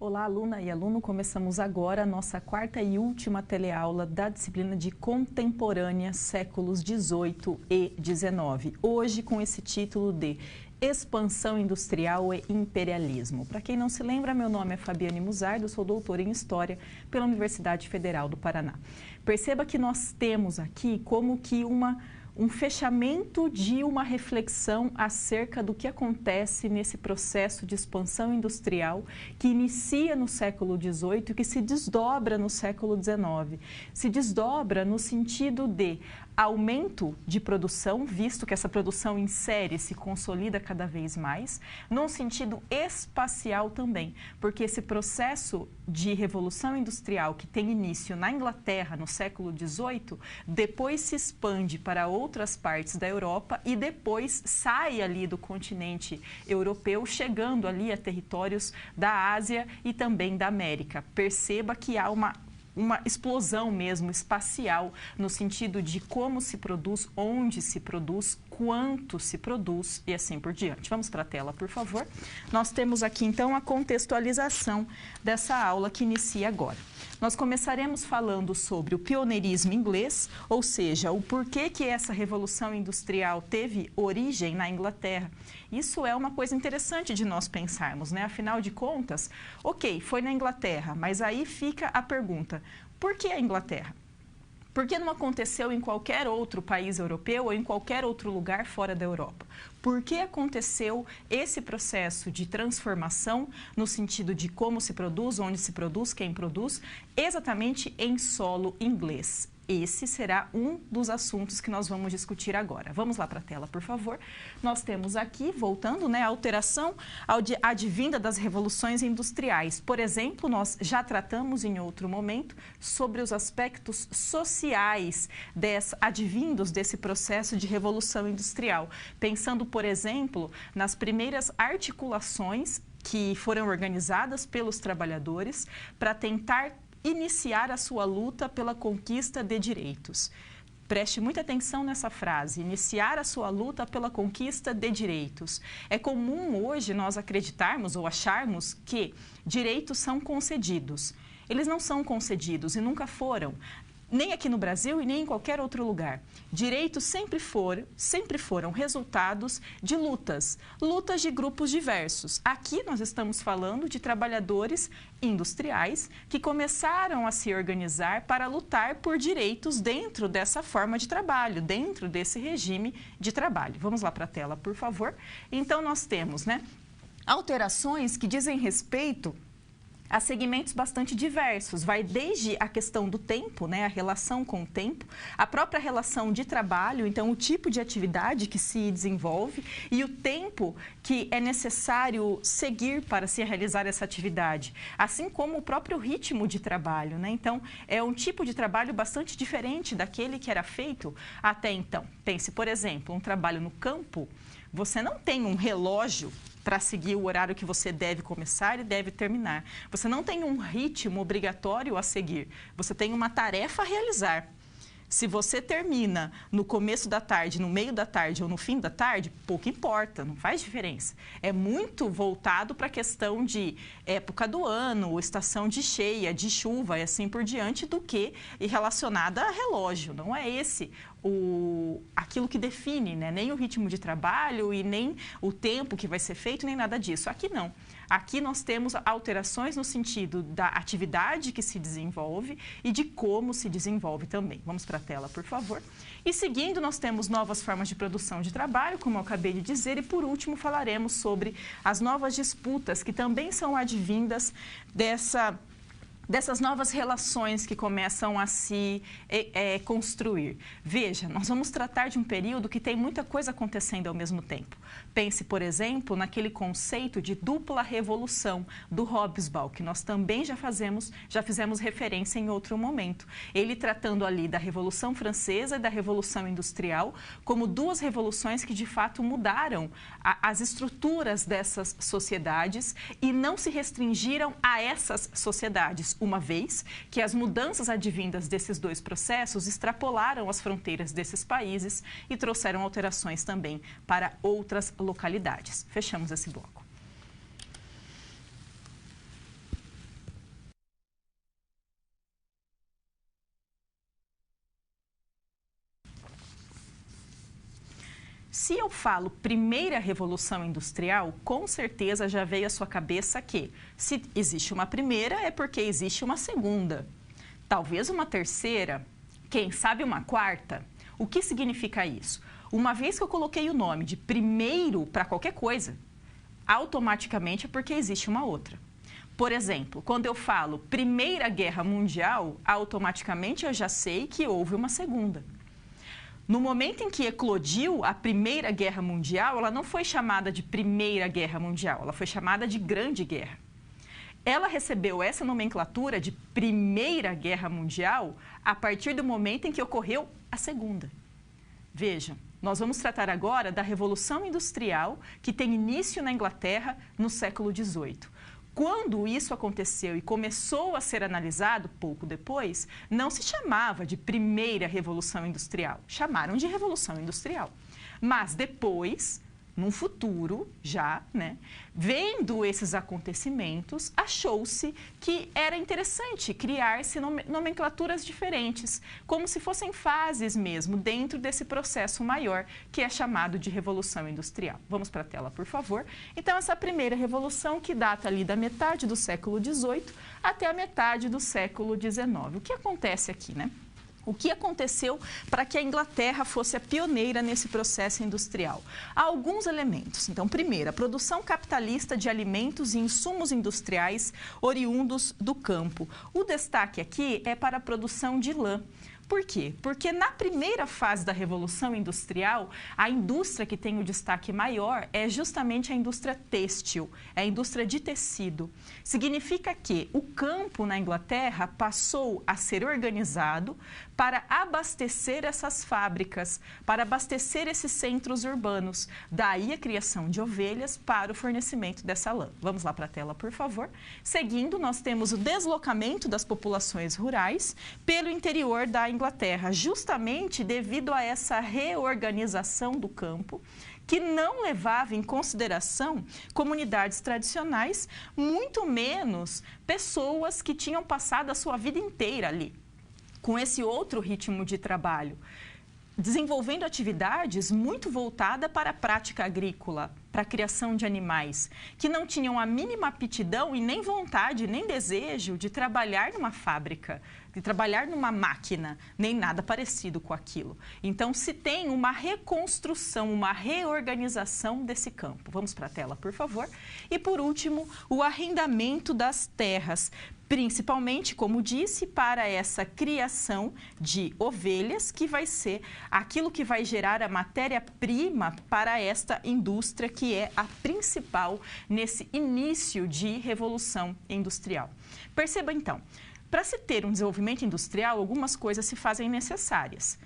Olá, aluna e aluno. Começamos agora a nossa quarta e última teleaula da disciplina de Contemporânea, séculos XVIII e XIX. Hoje com esse título de Expansão Industrial e Imperialismo. Para quem não se lembra, meu nome é Fabiane Musardo, sou doutora em História pela Universidade Federal do Paraná. Perceba que nós temos aqui como que um fechamento de uma reflexão acerca do que acontece nesse processo de expansão industrial que inicia no século XVIII e que se desdobra no século XIX. Se desdobra no sentido de aumento de produção, visto que essa produção em série se consolida cada vez mais, num sentido espacial também, porque esse processo de revolução industrial que tem início na Inglaterra no século XVIII, depois se expande para outras partes da Europa e depois sai ali do continente europeu, chegando ali a territórios da Ásia e também da América. Perceba que há uma explosão mesmo espacial no sentido de como se produz, onde se produz, quanto se produz e assim por diante. Vamos para a tela, por favor. Nós temos aqui então a contextualização dessa aula que inicia agora. Nós começaremos falando sobre o pioneirismo inglês, ou seja, o porquê que essa revolução industrial teve origem na Inglaterra. Isso é uma coisa interessante de nós pensarmos, né? Afinal de contas, ok, foi na Inglaterra, mas aí fica a pergunta, por que a Inglaterra? Por que não aconteceu em qualquer outro país europeu ou em qualquer outro lugar fora da Europa? Por que aconteceu esse processo de transformação no sentido de como se produz, onde se produz, quem produz, exatamente em solo inglês? Esse será um dos assuntos que nós vamos discutir agora. Vamos lá para a tela, por favor. Nós temos aqui, voltando, né, a alteração advinda das revoluções industriais. Por exemplo, nós já tratamos em outro momento sobre os aspectos sociais advindos desse processo de revolução industrial. Pensando, por exemplo, nas primeiras articulações que foram organizadas pelos trabalhadores para tentar iniciar a sua luta pela conquista de direitos. Preste muita atenção nessa frase, iniciar a sua luta pela conquista de direitos. É comum hoje nós acreditarmos ou acharmos que direitos são concedidos. Eles não são concedidos e nunca foram, nem aqui no Brasil e nem em qualquer outro lugar. Direitos sempre foram resultados de lutas de grupos diversos. Aqui nós estamos falando de trabalhadores industriais que começaram a se organizar para lutar por direitos dentro dessa forma de trabalho, dentro desse regime de trabalho. Vamos lá para a tela, por favor. Então, nós temos, né, alterações que dizem respeito a segmentos bastante diversos, vai desde a questão do tempo, né, a relação com o tempo, a própria relação de trabalho, então o tipo de atividade que se desenvolve e o tempo que é necessário seguir para se realizar essa atividade, assim como o próprio ritmo de trabalho, né? Então, é um tipo de trabalho bastante diferente daquele que era feito até então. Pense, por exemplo, um trabalho no campo, você não tem um relógio para seguir o horário que você deve começar e deve terminar. Você não tem um ritmo obrigatório a seguir, você tem uma tarefa a realizar. Se você termina no começo da tarde, no meio da tarde ou no fim da tarde, pouco importa, não faz diferença. É muito voltado para a questão de época do ano, estação de cheia, de chuva e assim por diante, do que relacionada a relógio. Não é esse aquilo que define, né? Nem o ritmo de trabalho e nem o tempo que vai ser feito, nem nada disso. Aqui não. Aqui nós temos alterações no sentido da atividade que se desenvolve e de como se desenvolve também. Vamos para a tela, por favor. E seguindo, nós temos novas formas de produção de trabalho, como eu acabei de dizer, e por último falaremos sobre as novas disputas que também são advindas dessas novas relações que começam a se construir. Veja, nós vamos tratar de um período que tem muita coisa acontecendo ao mesmo tempo. Pense, por exemplo, naquele conceito de dupla revolução do Hobsbawm, que nós também já fizemos referência em outro momento. Ele tratando ali da Revolução Francesa e da Revolução Industrial como duas revoluções que de fato mudaram as estruturas dessas sociedades e não se restringiram a essas sociedades, uma vez que as mudanças advindas desses dois processos extrapolaram as fronteiras desses países e trouxeram alterações também para outras localidades. Fechamos esse bloco. Se eu falo primeira revolução industrial, com certeza já veio à sua cabeça que se existe uma primeira é porque existe uma segunda, talvez uma terceira, quem sabe uma quarta. O que significa isso? Uma vez que eu coloquei o nome de primeiro para qualquer coisa, automaticamente é porque existe uma outra. Por exemplo, quando eu falo Primeira Guerra Mundial, automaticamente eu já sei que houve uma segunda. No momento em que eclodiu a Primeira Guerra Mundial, ela não foi chamada de Primeira Guerra Mundial, ela foi chamada de Grande Guerra. Ela recebeu essa nomenclatura de Primeira Guerra Mundial a partir do momento em que ocorreu a Segunda. Veja, nós vamos tratar agora da Revolução Industrial, que tem início na Inglaterra no século XVIII. Quando isso aconteceu e começou a ser analisado pouco depois, não se chamava de Primeira Revolução Industrial, chamaram de Revolução Industrial. Mas depois, num futuro já, vendo esses acontecimentos, achou-se que era interessante criar-se nomenclaturas diferentes, como se fossem fases mesmo, dentro desse processo maior, que é chamado de Revolução Industrial. Vamos para a tela, por favor. Então, essa primeira revolução, que data ali da metade do século XVIII até a metade do século XIX. O que acontece aqui, O que aconteceu para que a Inglaterra fosse a pioneira nesse processo industrial? Há alguns elementos. Então, primeiro, a produção capitalista de alimentos e insumos industriais oriundos do campo. O destaque aqui é para a produção de lã. Por quê? Porque na primeira fase da Revolução Industrial, a indústria que tem o destaque maior é justamente a indústria têxtil, é a indústria de tecido. Significa que o campo na Inglaterra passou a ser organizado para abastecer essas fábricas, para abastecer esses centros urbanos. Daí a criação de ovelhas para o fornecimento dessa lã. Vamos lá para a tela, por favor. Seguindo, nós temos o deslocamento das populações rurais pelo interior da Inglaterra, justamente devido a essa reorganização do campo, que não levava em consideração comunidades tradicionais, muito menos pessoas que tinham passado a sua vida inteira ali, com esse outro ritmo de trabalho, desenvolvendo atividades muito voltadas para a prática agrícola, para a criação de animais, que não tinham a mínima aptidão e nem vontade, nem desejo de trabalhar numa fábrica, de trabalhar numa máquina, nem nada parecido com aquilo. Então, se tem uma reconstrução, uma reorganização desse campo. Vamos para a tela, por favor. E, por último, o arrendamento das terras, principalmente, como disse, para essa criação de ovelhas, que vai ser aquilo que vai gerar a matéria-prima para esta indústria, que é a principal nesse início de revolução industrial. Perceba, então, para se ter um desenvolvimento industrial, algumas coisas se fazem necessárias.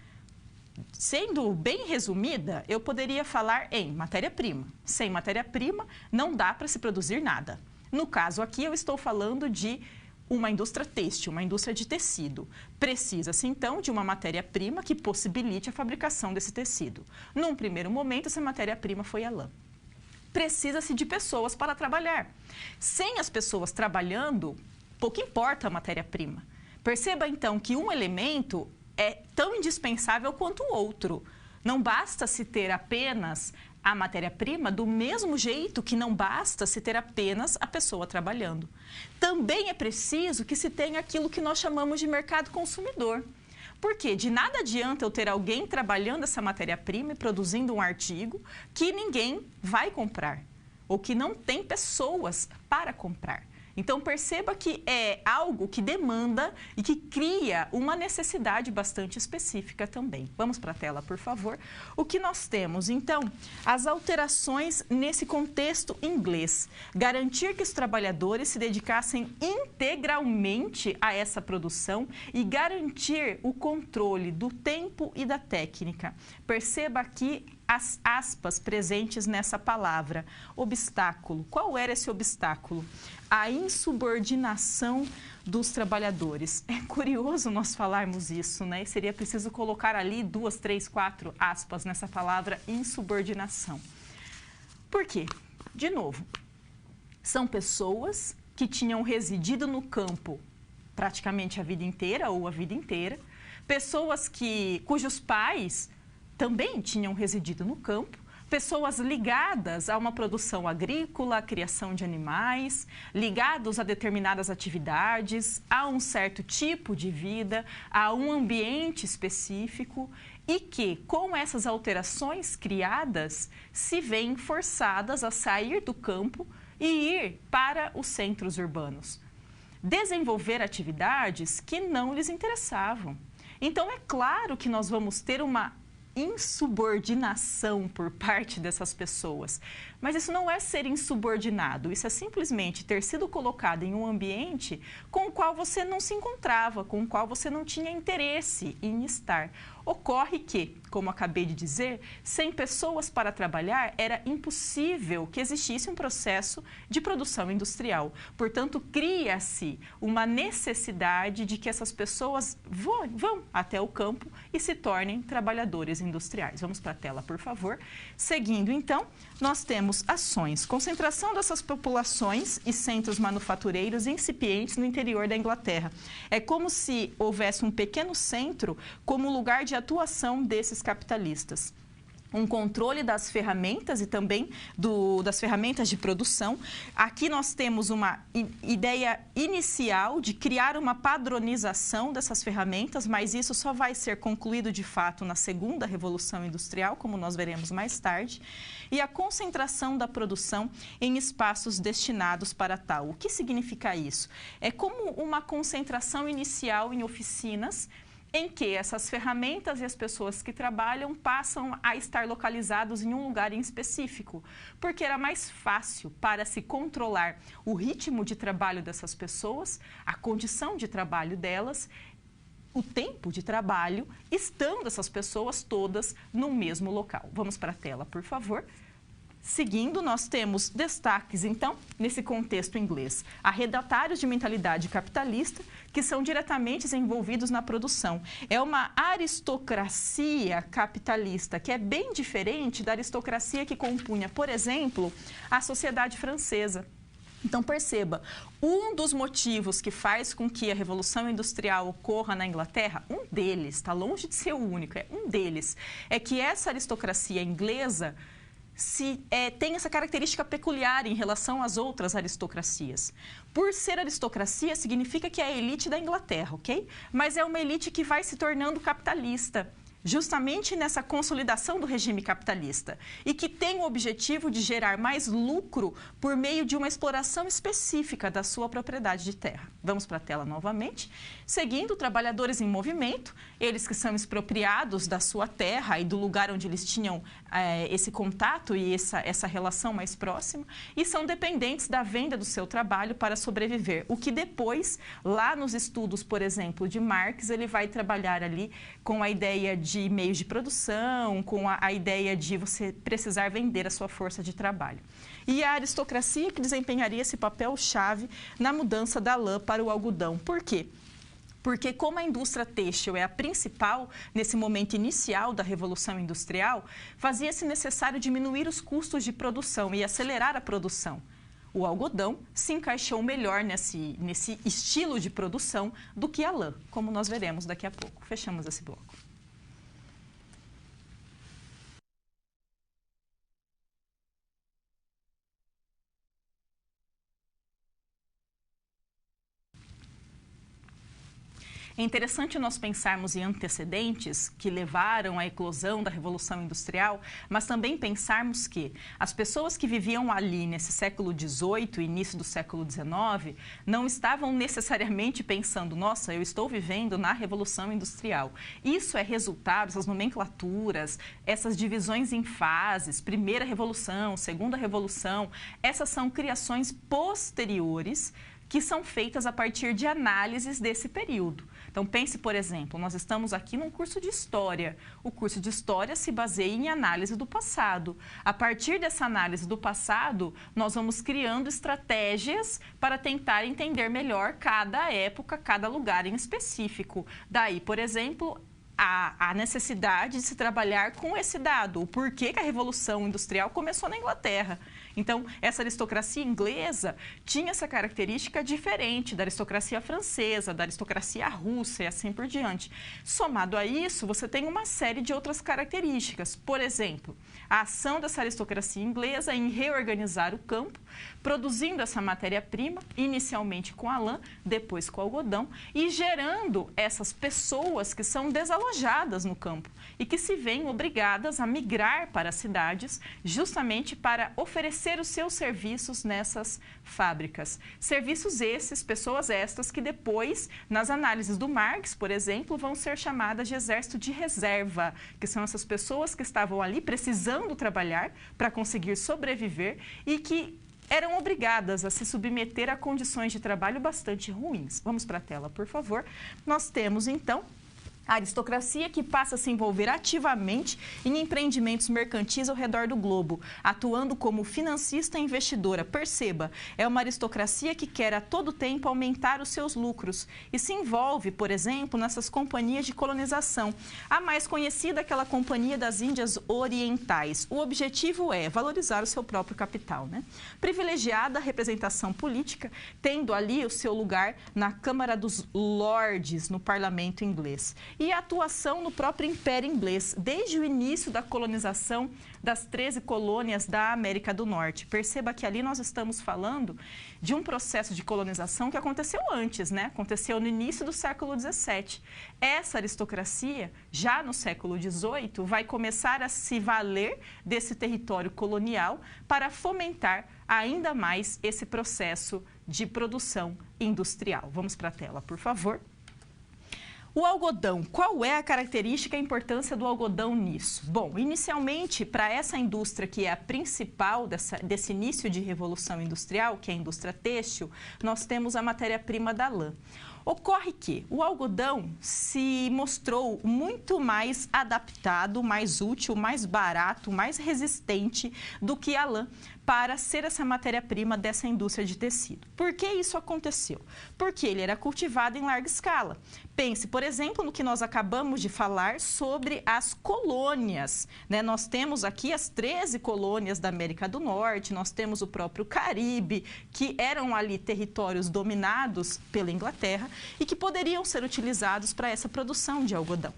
Sendo bem resumida, eu poderia falar em matéria-prima. Sem matéria-prima, não dá para se produzir nada. No caso aqui, eu estou falando de uma indústria têxtil, uma indústria de tecido. Precisa-se, então, de uma matéria-prima que possibilite a fabricação desse tecido. Num primeiro momento, essa matéria-prima foi a lã. Precisa-se de pessoas para trabalhar. Sem as pessoas trabalhando, pouco importa a matéria-prima. Perceba, então, que um elemento é tão indispensável quanto o outro. Não basta se ter apenas a matéria-prima do mesmo jeito que não basta se ter apenas a pessoa trabalhando. Também é preciso que se tenha aquilo que nós chamamos de mercado consumidor. Porque de nada adianta eu ter alguém trabalhando essa matéria-prima e produzindo um artigo que ninguém vai comprar, ou que não tem pessoas para comprar. Então, perceba que é algo que demanda e que cria uma necessidade bastante específica também. Vamos para a tela, por favor. O que nós temos, então, as alterações nesse contexto inglês. Garantir que os trabalhadores se dedicassem integralmente a essa produção e garantir o controle do tempo e da técnica. Perceba aqui as aspas presentes nessa palavra. Obstáculo. Qual era esse obstáculo? A insubordinação dos trabalhadores. É curioso nós falarmos isso, E seria preciso colocar ali 2, 3, 4 aspas nessa palavra insubordinação. Por quê? De novo, são pessoas que tinham residido no campo praticamente a vida inteira ou a vida inteira, pessoas cujos pais também tinham residido no campo, pessoas ligadas a uma produção agrícola, a criação de animais, ligados a determinadas atividades, a um certo tipo de vida, a um ambiente específico e que, com essas alterações criadas, se veem forçadas a sair do campo e ir para os centros urbanos, desenvolver atividades que não lhes interessavam. Então, é claro que nós vamos ter uma insubordinação por parte dessas pessoas. Mas isso não é ser insubordinado, isso é simplesmente ter sido colocado em um ambiente com o qual você não se encontrava, com o qual você não tinha interesse em estar. Ocorre que, como acabei de dizer, sem pessoas para trabalhar, era impossível que existisse um processo de produção industrial. Portanto, cria-se uma necessidade de que essas pessoas vão até o campo e se tornem trabalhadores industriais. Vamos para a tela, por favor. Seguindo, então, nós temos ações. Concentração dessas populações e centros manufatureiros incipientes no interior da Inglaterra. É como se houvesse um pequeno centro como lugar de atuação desses capitalistas. Um controle das ferramentas e também das ferramentas de produção. Aqui nós temos uma ideia inicial de criar uma padronização dessas ferramentas, mas isso só vai ser concluído de fato na segunda Revolução Industrial, como nós veremos mais tarde. E a concentração da produção em espaços destinados para tal. O que significa isso? É como uma concentração inicial em oficinas, em que essas ferramentas e as pessoas que trabalham passam a estar localizados em um lugar em específico, porque era mais fácil para se controlar o ritmo de trabalho dessas pessoas, a condição de trabalho delas, o tempo de trabalho, estando essas pessoas todas no mesmo local. Vamos para a tela, por favor. Seguindo, nós temos destaques, então, nesse contexto inglês. Arredatários de mentalidade capitalista, que são diretamente envolvidos na produção. É uma aristocracia capitalista, que é bem diferente da aristocracia que compunha, por exemplo, a sociedade francesa. Então, perceba, um dos motivos que faz com que a Revolução Industrial ocorra na Inglaterra, um deles, está longe de ser o único, um deles, é que essa aristocracia inglesa tem essa característica peculiar em relação às outras aristocracias. Por ser aristocracia, significa que é a elite da Inglaterra, ok? Mas é uma elite que vai se tornando capitalista, justamente nessa consolidação do regime capitalista, e que tem o objetivo de gerar mais lucro por meio de uma exploração específica da sua propriedade de terra. Vamos para a tela novamente. Seguindo, trabalhadores em movimento, eles que são expropriados da sua terra e do lugar onde eles tinham esse contato e essa relação mais próxima, e são dependentes da venda do seu trabalho para sobreviver. O que depois, lá nos estudos, por exemplo, de Marx, ele vai trabalhar ali com a ideia de meios de produção, com a ideia de você precisar vender a sua força de trabalho. E a aristocracia que desempenharia esse papel-chave na mudança da lã para o algodão. Por quê? Porque como a indústria têxtil é a principal nesse momento inicial da Revolução Industrial, fazia-se necessário diminuir os custos de produção e acelerar a produção. O algodão se encaixou melhor nesse estilo de produção do que a lã, como nós veremos daqui a pouco. Fechamos esse bloco. É interessante nós pensarmos em antecedentes que levaram à eclosão da Revolução Industrial, mas também pensarmos que as pessoas que viviam ali nesse século XVIII e início do século XIX não estavam necessariamente pensando, nossa, eu estou vivendo na Revolução Industrial. Isso é resultado, essas nomenclaturas, essas divisões em fases, primeira revolução, segunda revolução, essas são criações posteriores que são feitas a partir de análises desse período. Então, pense, por exemplo, nós estamos aqui num curso de História. O curso de História se baseia em análise do passado. A partir dessa análise do passado, nós vamos criando estratégias para tentar entender melhor cada época, cada lugar em específico. Daí, por exemplo, a necessidade de se trabalhar com esse dado, o porquê que a Revolução Industrial começou na Inglaterra. Então, essa aristocracia inglesa tinha essa característica diferente da aristocracia francesa, da aristocracia russa e assim por diante. Somado a isso, você tem uma série de outras características. Por exemplo, a ação dessa aristocracia inglesa em reorganizar o campo, produzindo essa matéria-prima, inicialmente com a lã, depois com o algodão, e gerando essas pessoas que são desalojadas no campo e que se veem obrigadas a migrar para as cidades justamente para oferecer os seus serviços nessas fábricas. Serviços esses, pessoas estas, que depois, nas análises do Marx, por exemplo, vão ser chamadas de exército de reserva, que são essas pessoas que estavam ali precisando trabalhar para conseguir sobreviver e que eram obrigadas a se submeter a condições de trabalho bastante ruins. Vamos para a tela, por favor. Nós temos, então, a aristocracia que passa a se envolver ativamente em empreendimentos mercantis ao redor do globo, atuando como financista e investidora. Perceba, é uma aristocracia que quer a todo tempo aumentar os seus lucros e se envolve, por exemplo, nessas companhias de colonização. A mais conhecida é aquela Companhia das Índias Orientais. O objetivo é valorizar o seu próprio capital, né? Privilegiada a representação política, tendo ali o seu lugar na Câmara dos Lordes, no parlamento inglês. E a atuação no próprio Império Inglês, desde o início da colonização das 13 colônias da América do Norte. Perceba que ali nós estamos falando de um processo de colonização que aconteceu antes, né? Aconteceu no início do século XVII. Essa aristocracia, já no século XVIII, vai começar a se valer desse território colonial para fomentar ainda mais esse processo de produção industrial. Vamos para a tela, por favor. O algodão, qual é a característica e a importância do algodão nisso? Bom, inicialmente, para essa indústria que é a principal desse início de revolução industrial, que é a indústria têxtil, nós temos a matéria-prima da lã. Ocorre que o algodão se mostrou muito mais adaptado, mais útil, mais barato, mais resistente do que a lã para ser essa matéria-prima dessa indústria de tecido. Por que isso aconteceu? Porque ele era cultivado em larga escala. Pense, por exemplo, no que nós acabamos de falar sobre as colônias, né? Nós temos aqui as 13 colônias da América do Norte, nós temos o próprio Caribe, que eram ali territórios dominados pela Inglaterra e que poderiam ser utilizados para essa produção de algodão.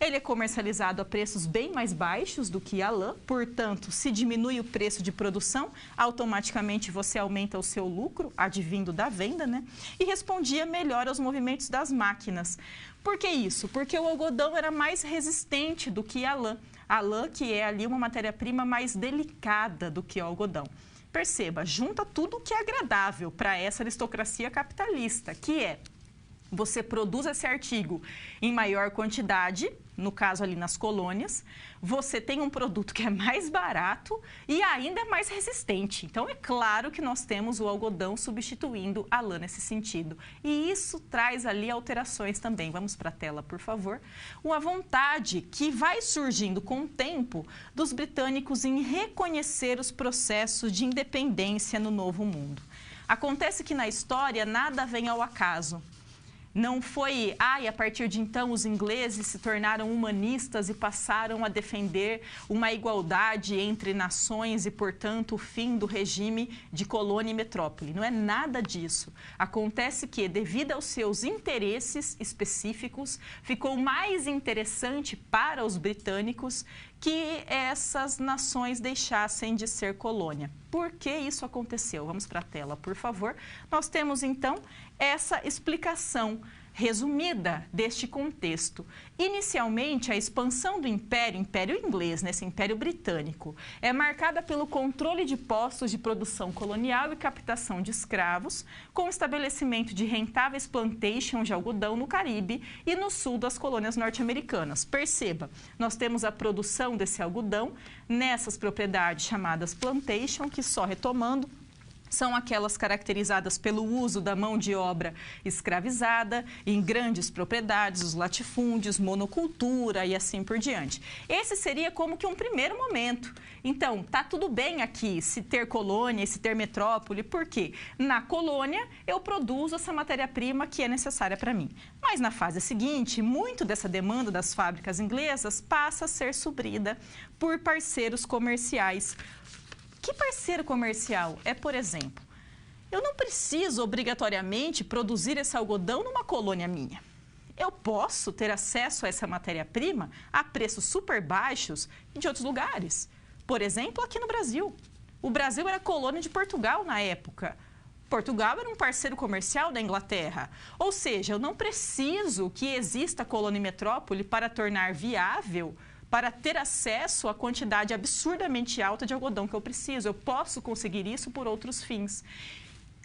Ele é comercializado a preços bem mais baixos do que a lã, portanto, se diminui o preço de produção, automaticamente você aumenta o seu lucro, advindo da venda, né? E respondia melhor aos movimentos das máquinas. Por que isso? Porque o algodão era mais resistente do que a lã. A lã, que é ali uma matéria-prima mais delicada do que o algodão. Perceba, junta tudo o que é agradável para essa aristocracia capitalista, que é: você produz esse artigo em maior quantidade, no caso ali nas colônias, você tem um produto que é mais barato e ainda é mais resistente. Então, é claro que nós temos o algodão substituindo a lã nesse sentido. E isso traz ali alterações também. Vamos para a tela, por favor. Uma vontade que vai surgindo com o tempo dos britânicos em reconhecer os processos de independência no Novo Mundo. Acontece que na história nada vem ao acaso. Não foi, a partir de então os ingleses se tornaram humanistas e passaram a defender uma igualdade entre nações e, portanto, o fim do regime de colônia e metrópole. Não é nada disso. Acontece que, devido aos seus interesses específicos, ficou mais interessante para os britânicos que essas nações deixassem de ser colônia. Por que isso aconteceu? Vamos para a tela, por favor. Nós temos, então, essa explicação resumida deste contexto. Inicialmente, a expansão do império inglês, nesse império britânico, é marcada pelo controle de postos de produção colonial e captação de escravos, com o estabelecimento de rentáveis plantations de algodão no Caribe e no sul das colônias norte-americanas. Perceba, nós temos a produção desse algodão nessas propriedades chamadas plantation, que, só retomando, são aquelas caracterizadas pelo uso da mão de obra escravizada em grandes propriedades, os latifúndios, monocultura e assim por diante. Esse seria como que um primeiro momento. Então, tá tudo bem aqui se ter colônia e se ter metrópole, porque na colônia eu produzo essa matéria-prima que é necessária para mim. Mas na fase seguinte, muito dessa demanda das fábricas inglesas passa a ser suprida por parceiros comerciais. Que parceiro comercial é, por exemplo, eu não preciso obrigatoriamente produzir esse algodão numa colônia minha. Eu posso ter acesso a essa matéria-prima a preços super baixos de outros lugares. Por exemplo, aqui no Brasil. O Brasil era colônia de Portugal na época. Portugal era um parceiro comercial da Inglaterra. Ou seja, eu não preciso que exista colônia e metrópole para tornar viável, para ter acesso à quantidade absurdamente alta de algodão que eu preciso. Eu posso conseguir isso por outros fins.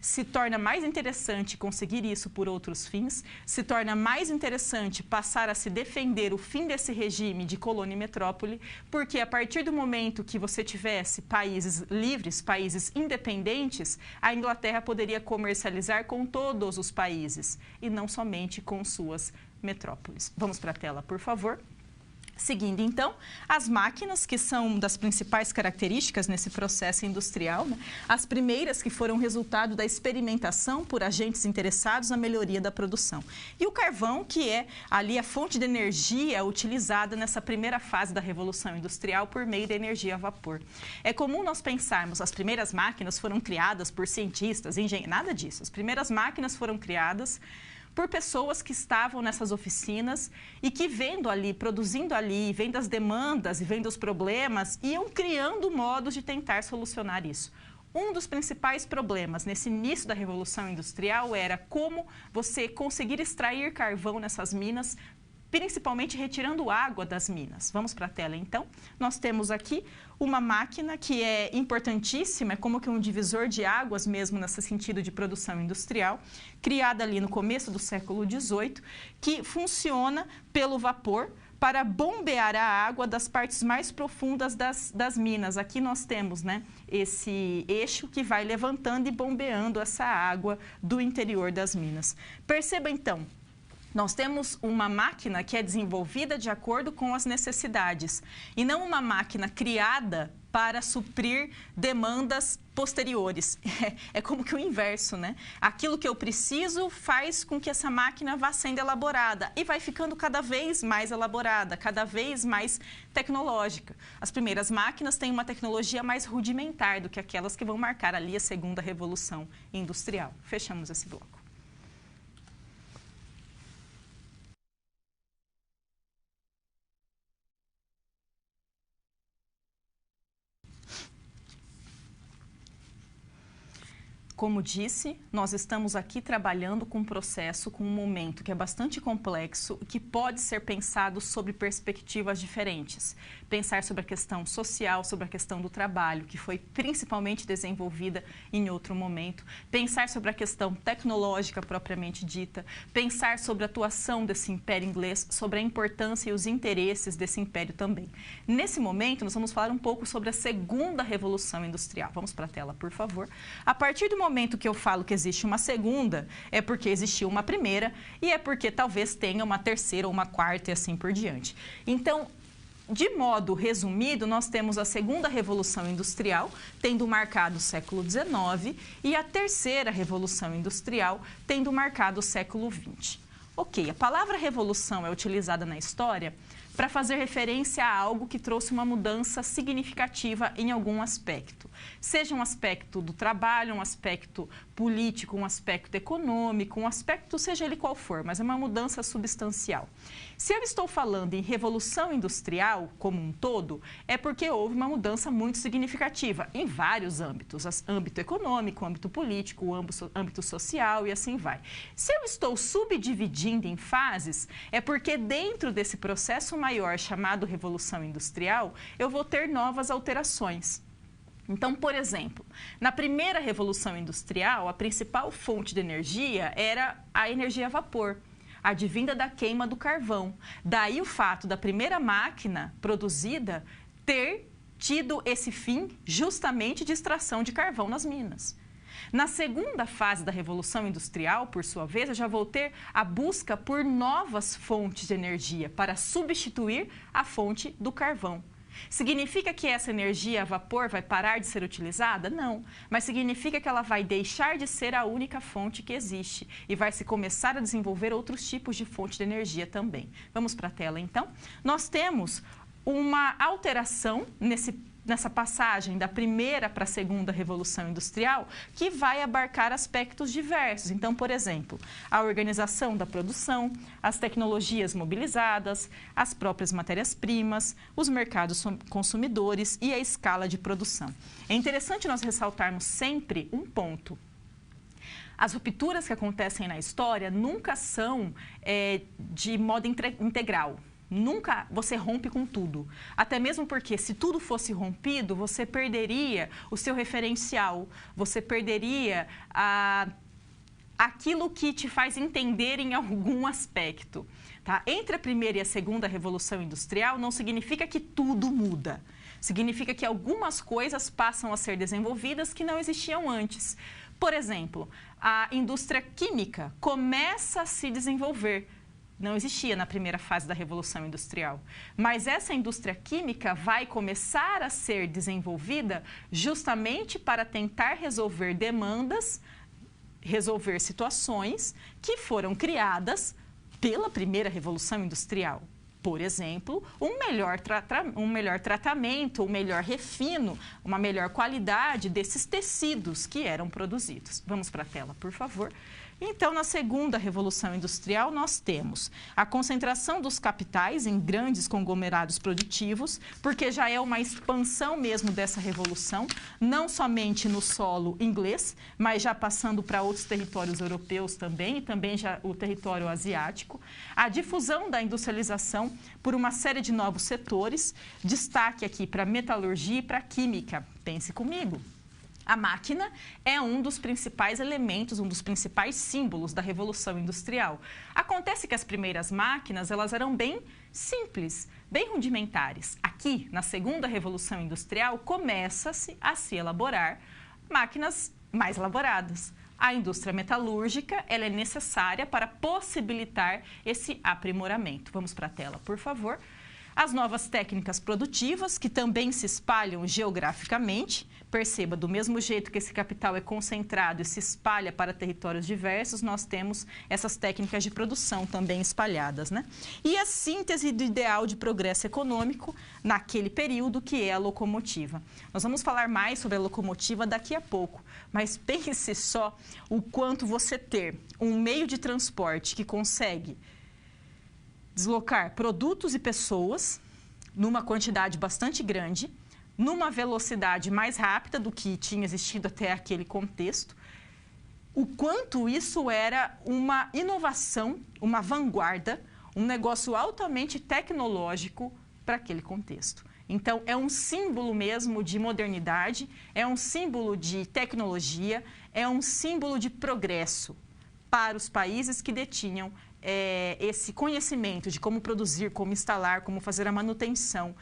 Se torna mais interessante conseguir isso por outros fins, se torna mais interessante passar a se defender o fim desse regime de colônia e metrópole, porque a partir do momento que você tivesse países livres, países independentes, a Inglaterra poderia comercializar com todos os países e não somente com suas metrópoles. Vamos para a tela, por favor. Seguindo, então, as máquinas, que são das principais características nesse processo industrial, né? As primeiras que foram resultado da experimentação por agentes interessados na melhoria da produção. E o carvão, que é ali a fonte de energia utilizada nessa primeira fase da Revolução Industrial por meio da energia a vapor. É comum nós pensarmos, as primeiras máquinas foram criadas por cientistas, engenheiros, nada disso. As primeiras máquinas foram criadas por pessoas que estavam nessas oficinas e que vendo ali, produzindo ali, vendo as demandas e vendo os problemas, iam criando modos de tentar solucionar isso. Um dos principais problemas nesse início da Revolução Industrial era como você conseguir extrair carvão nessas minas, principalmente retirando água das minas. Vamos para a tela, então. Nós temos aqui uma máquina que é importantíssima, é como que um divisor de águas mesmo nesse sentido de produção industrial, criada ali no começo do século XVIII, que funciona pelo vapor para bombear a água das partes mais profundas das minas. Aqui nós temos, né, esse eixo que vai levantando e bombeando essa água do interior das minas. Perceba, então, nós temos uma máquina que é desenvolvida de acordo com as necessidades e não uma máquina criada para suprir demandas posteriores. É como que o inverso, né? Aquilo que eu preciso faz com que essa máquina vá sendo elaborada e vai ficando cada vez mais elaborada, cada vez mais tecnológica. As primeiras máquinas têm uma tecnologia mais rudimentar do que aquelas que vão marcar ali a segunda revolução industrial. Fechamos esse bloco. Como disse, nós estamos aqui trabalhando com um processo, com um momento que é bastante complexo e que pode ser pensado sobre perspectivas diferentes. Pensar sobre a questão social, sobre a questão do trabalho, que foi principalmente desenvolvida em outro momento. Pensar sobre a questão tecnológica propriamente dita. Pensar sobre a atuação desse império inglês, sobre a importância e os interesses desse império também. Nesse momento, nós vamos falar um pouco sobre a segunda revolução industrial. Vamos para a tela, por favor. A partir do momento que eu falo que existe uma segunda, é porque existiu uma primeira e é porque talvez tenha uma terceira ou uma quarta e assim por diante. Então, de modo resumido, nós temos a segunda revolução industrial, tendo marcado o século XIX, e a terceira revolução industrial, tendo marcado o século XX. Ok, a palavra revolução é utilizada na história para fazer referência a algo que trouxe uma mudança significativa em algum aspecto. Seja um aspecto do trabalho, um aspecto político, um aspecto econômico, um aspecto seja ele qual for, mas é uma mudança substancial. Se eu estou falando em revolução industrial como um todo, é porque houve uma mudança muito significativa em vários âmbitos, âmbito econômico, âmbito político, âmbito social e assim vai. Se eu estou subdividindo em fases, é porque dentro desse processo maior chamado Revolução Industrial, eu vou ter novas alterações. Então, por exemplo, na primeira Revolução Industrial, a principal fonte de energia era a energia a vapor, advinda da queima do carvão. Daí o fato da primeira máquina produzida ter tido esse fim justamente de extração de carvão nas minas. Na segunda fase da Revolução Industrial, por sua vez, eu já vou ter a busca por novas fontes de energia para substituir a fonte do carvão. Significa que essa energia a vapor vai parar de ser utilizada? Não, mas significa que ela vai deixar de ser a única fonte que existe e vai se começar a desenvolver outros tipos de fonte de energia também. Vamos para a tela, então. Nós temos uma alteração nessa passagem da primeira para a segunda Revolução Industrial, que vai abarcar aspectos diversos. Então, por exemplo, a organização da produção, as tecnologias mobilizadas, as próprias matérias-primas, os mercados consumidores e a escala de produção. É interessante nós ressaltarmos sempre um ponto. As rupturas que acontecem na história nunca são de modo integral. Nunca você rompe com tudo. Até mesmo porque se tudo fosse rompido, você perderia o seu referencial, você perderia aquilo que te faz entender em algum aspecto. Tá? Entre a primeira e a segunda Revolução Industrial não significa que tudo muda. Significa que algumas coisas passam a ser desenvolvidas que não existiam antes. Por exemplo, a indústria química começa a se desenvolver. Não existia na primeira fase da Revolução Industrial. Mas essa indústria química vai começar a ser desenvolvida justamente para tentar resolver demandas, resolver situações que foram criadas pela primeira Revolução Industrial. Por exemplo, um melhor tratamento, um melhor refino, uma melhor qualidade desses tecidos que eram produzidos. Vamos para a tela, por favor. Então, na segunda Revolução Industrial, nós temos a concentração dos capitais em grandes conglomerados produtivos, porque já é uma expansão mesmo dessa revolução, não somente no solo inglês, mas já passando para outros territórios europeus também, e também já o território asiático. A difusão da industrialização por uma série de novos setores, destaque aqui para a metalurgia e para a química. Pense comigo. A máquina é um dos principais elementos, um dos principais símbolos da Revolução Industrial. Acontece que as primeiras máquinas, elas eram bem simples, bem rudimentares. Aqui, na segunda Revolução Industrial, começa-se a se elaborar máquinas mais elaboradas. A indústria metalúrgica, ela é necessária para possibilitar esse aprimoramento. Vamos para a tela, por favor. As novas técnicas produtivas, que também se espalham geograficamente. Perceba, do mesmo jeito que esse capital é concentrado e se espalha para territórios diversos, nós temos essas técnicas de produção também espalhadas, né? E a síntese do ideal de progresso econômico naquele período, que é a locomotiva. Nós vamos falar mais sobre a locomotiva daqui a pouco, mas pense só o quanto você ter um meio de transporte que consegue deslocar produtos e pessoas numa quantidade bastante grande, numa velocidade mais rápida do que tinha existido até aquele contexto, o quanto isso era uma inovação, uma vanguarda, um negócio altamente tecnológico para aquele contexto. Então, é um símbolo mesmo de modernidade, é um símbolo de tecnologia, é um símbolo de progresso para os países que detinham esse conhecimento de como produzir, como instalar, como fazer a manutenção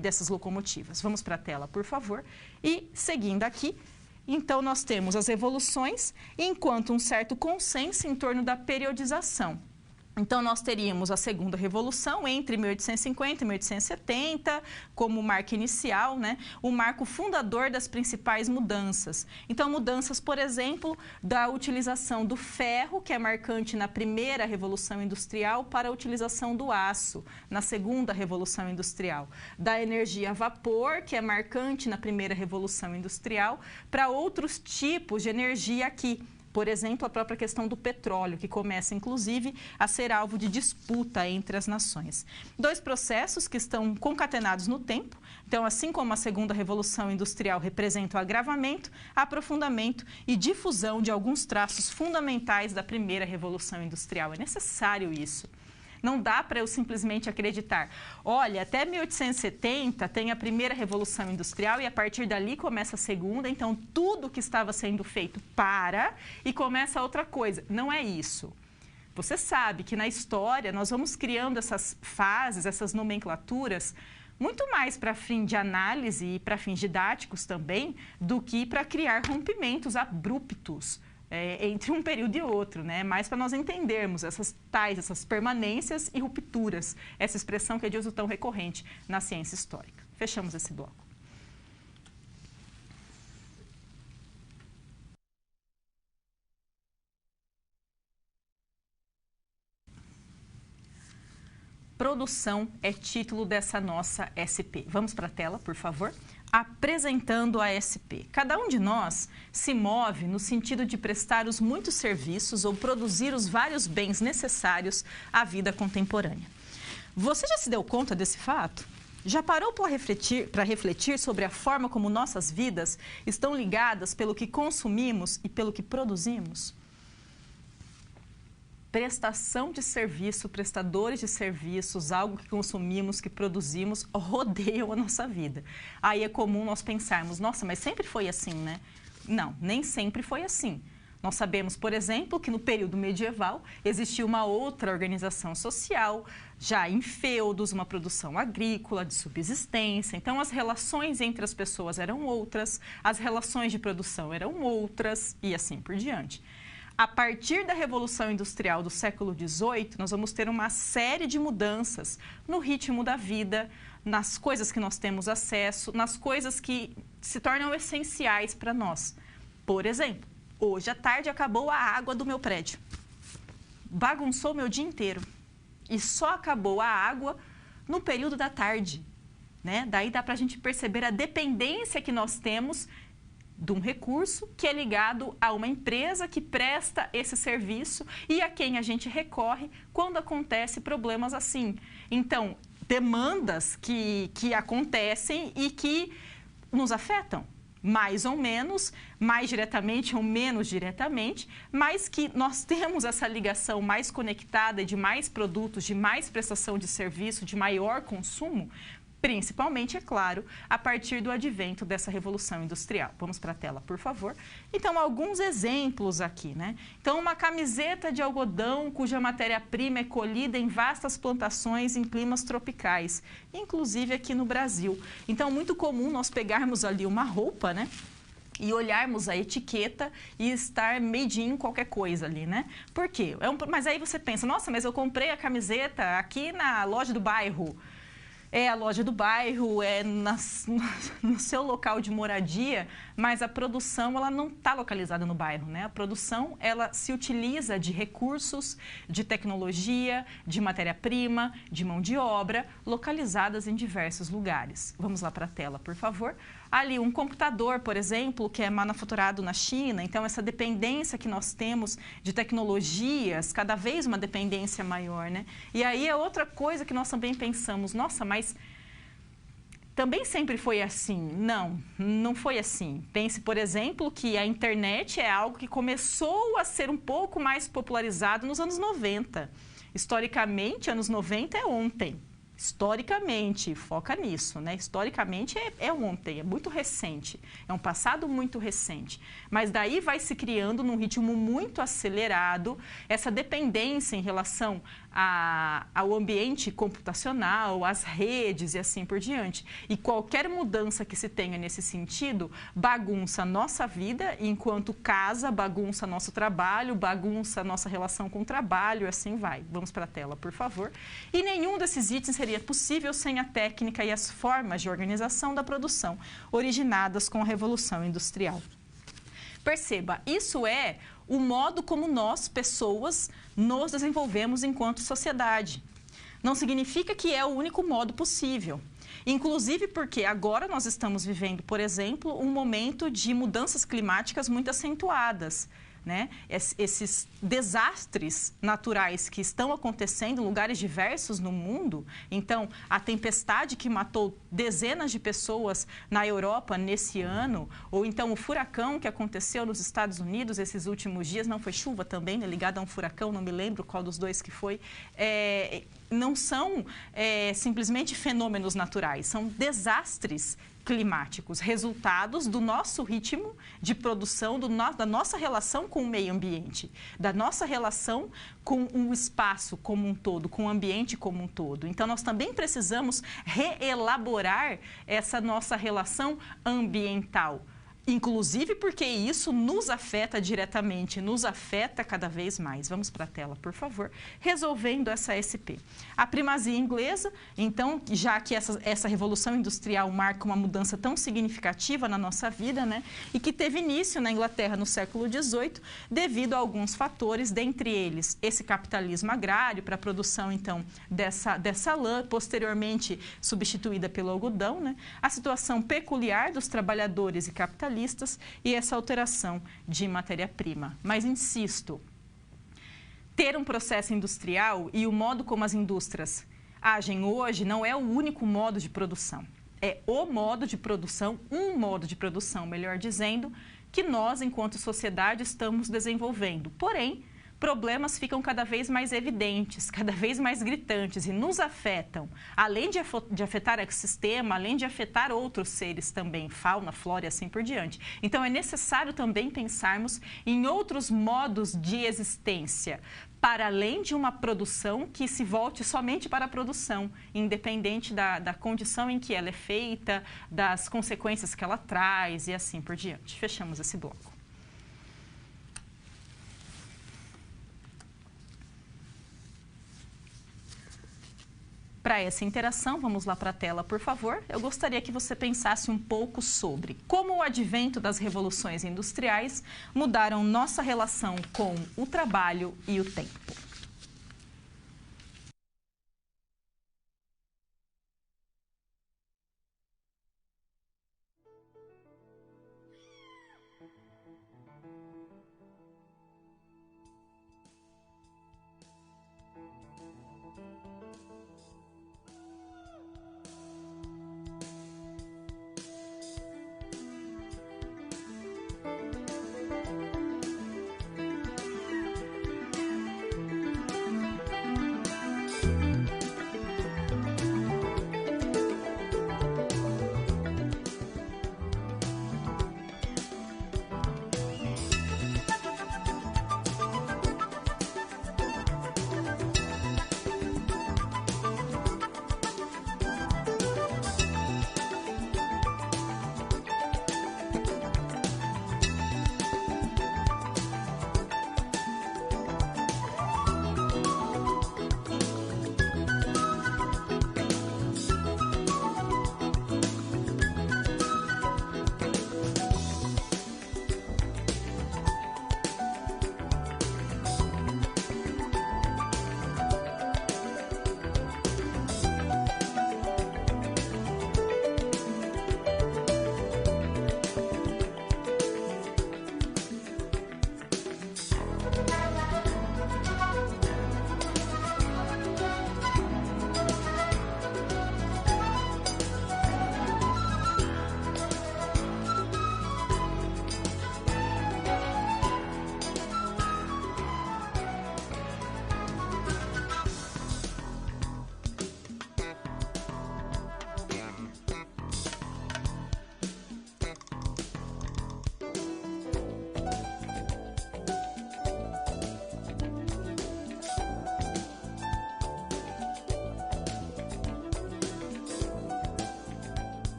dessas locomotivas. Vamos para a tela, por favor. E, seguindo aqui, então, nós temos as evoluções, enquanto um certo consenso em torno da periodização. Então, nós teríamos a segunda revolução entre 1850 e 1870, como marco inicial, né? O marco fundador das principais mudanças. Então, mudanças, por exemplo, da utilização do ferro, que é marcante na primeira revolução industrial, para a utilização do aço, na segunda revolução industrial. Da energia a vapor, que é marcante na primeira revolução industrial, para outros tipos de energia aqui. Por exemplo, a própria questão do petróleo, que começa, inclusive, a ser alvo de disputa entre as nações. Dois processos que estão concatenados no tempo. Então, assim como a segunda revolução industrial representa o agravamento, aprofundamento e difusão de alguns traços fundamentais da primeira revolução industrial. É necessário isso. Não dá para eu simplesmente acreditar, olha, até 1870 tem a primeira revolução industrial e a partir dali começa a segunda, então tudo que estava sendo feito para e começa outra coisa. Não é isso. Você sabe que na história nós vamos criando essas fases, essas nomenclaturas muito mais para fim de análise e para fins didáticos também, do que para criar rompimentos abruptos entre um período e outro, né? Mais para nós entendermos essas permanências e rupturas, essa expressão que é de uso tão recorrente na ciência histórica. Fechamos esse bloco. Produção é título dessa nossa SP. Vamos para a tela, por favor. Apresentando a SP. Cada um de nós se move no sentido de prestar os muitos serviços ou produzir os vários bens necessários à vida contemporânea. Você já se deu conta desse fato? Já parou para refletir sobre a forma como nossas vidas estão ligadas pelo que consumimos e pelo que produzimos? Prestação de serviço, prestadores de serviços, algo que consumimos, que produzimos, rodeiam a nossa vida. Aí é comum nós pensarmos, nossa, mas sempre foi assim, né? Não, nem sempre foi assim. Nós sabemos, por exemplo, que no período medieval existia uma outra organização social, já em feudos, uma produção agrícola, de subsistência. Então, as relações entre as pessoas eram outras, as relações de produção eram outras e assim por diante. A partir da Revolução Industrial do século XVIII, nós vamos ter uma série de mudanças no ritmo da vida, nas coisas que nós temos acesso, nas coisas que se tornam essenciais para nós. Por exemplo, hoje à tarde acabou a água do meu prédio. Bagunçou meu dia inteiro. E só acabou a água no período da tarde, né? Daí dá para a gente perceber a dependência que nós temos de um recurso que é ligado a uma empresa que presta esse serviço e a quem a gente recorre quando acontecem problemas assim. Então, demandas que acontecem e que nos afetam, mais ou menos, mais diretamente ou menos diretamente, mas que nós temos essa ligação mais conectada de mais produtos, de mais prestação de serviço, de maior consumo, principalmente, é claro, a partir do advento dessa Revolução Industrial. Vamos para a tela, por favor. Então, alguns exemplos aqui, né? Então, uma camiseta de algodão cuja matéria-prima é colhida em vastas plantações em climas tropicais, inclusive aqui no Brasil. Então, muito comum nós pegarmos ali uma roupa, né? E olharmos a etiqueta e estar made in qualquer coisa ali, né? Por quê? Mas aí você pensa, nossa, mas eu comprei a camiseta aqui na loja do bairro. É a loja do bairro, é no seu local de moradia, mas a produção ela não está localizada no bairro, né? A produção ela se utiliza de recursos, de tecnologia, de matéria-prima, de mão de obra, localizadas em diversos lugares. Vamos lá para a tela, por favor. Ali, um computador, por exemplo, que é manufaturado na China, então essa dependência que nós temos de tecnologias, cada vez uma dependência maior, né? E aí é outra coisa que nós também pensamos, nossa, mas também sempre foi assim? Não, não foi assim. Pense, por exemplo, que a internet é algo que começou a ser um pouco mais popularizado nos anos 90. Historicamente, anos 90 é ontem. Historicamente, foca nisso, né? Historicamente é ontem, é muito recente, é um passado muito recente. Mas daí vai se criando num ritmo muito acelerado essa dependência em relação ao ambiente computacional, às redes e assim por diante. E qualquer mudança que se tenha nesse sentido bagunça a nossa vida, enquanto casa, bagunça nosso trabalho, bagunça a nossa relação com o trabalho, e assim vai. Vamos para a tela, por favor. E nenhum desses itens seria possível sem a técnica e as formas de organização da produção originadas com a Revolução Industrial. Perceba, isso é o modo como nós, pessoas, nos desenvolvemos enquanto sociedade. Não significa que é o único modo possível. Inclusive porque agora nós estamos vivendo, por exemplo, um momento de mudanças climáticas muito acentuadas, né? Esses desastres naturais que estão acontecendo em lugares diversos no mundo. Então, a tempestade que matou dezenas de pessoas na Europa nesse ano, ou então o furacão que aconteceu nos Estados Unidos esses últimos dias, não foi chuva também, né, ligada a um furacão, não me lembro qual dos dois que foi. não são simplesmente fenômenos naturais, são desastres climáticos, resultados do nosso ritmo de produção, da nossa relação com o meio ambiente, da nossa relação com o espaço como um todo, com o ambiente como um todo. Então, nós também precisamos reelaborar essa nossa relação ambiental. Inclusive porque isso nos afeta diretamente, nos afeta cada vez mais. Vamos para a tela, por favor. Resolvendo essa SP. A primazia inglesa, então, já que essa revolução industrial marca uma mudança tão significativa na nossa vida, né, e que teve início na Inglaterra no século XVIII, devido a alguns fatores, dentre eles esse capitalismo agrário para a produção, então, dessa lã, posteriormente substituída pelo algodão, né, a situação peculiar dos trabalhadores e capitalistas, e essa alteração de matéria-prima. Mas insisto, ter um processo industrial e o modo como as indústrias agem hoje não é o único modo de produção. É o modo de produção, um modo de produção, melhor dizendo, que nós, enquanto sociedade, estamos desenvolvendo. Porém, problemas ficam cada vez mais evidentes, cada vez mais gritantes e nos afetam. Além de afetar o ecossistema, além de afetar outros seres também, fauna, flora e assim por diante. Então, é necessário também pensarmos em outros modos de existência, para além de uma produção que se volte somente para a produção, independente da condição em que ela é feita, das consequências que ela traz e assim por diante. Fechamos esse bloco. Para essa interação, vamos lá para a tela, por favor. Eu gostaria que você pensasse um pouco sobre como o advento das revoluções industriais mudaram nossa relação com o trabalho e o tempo.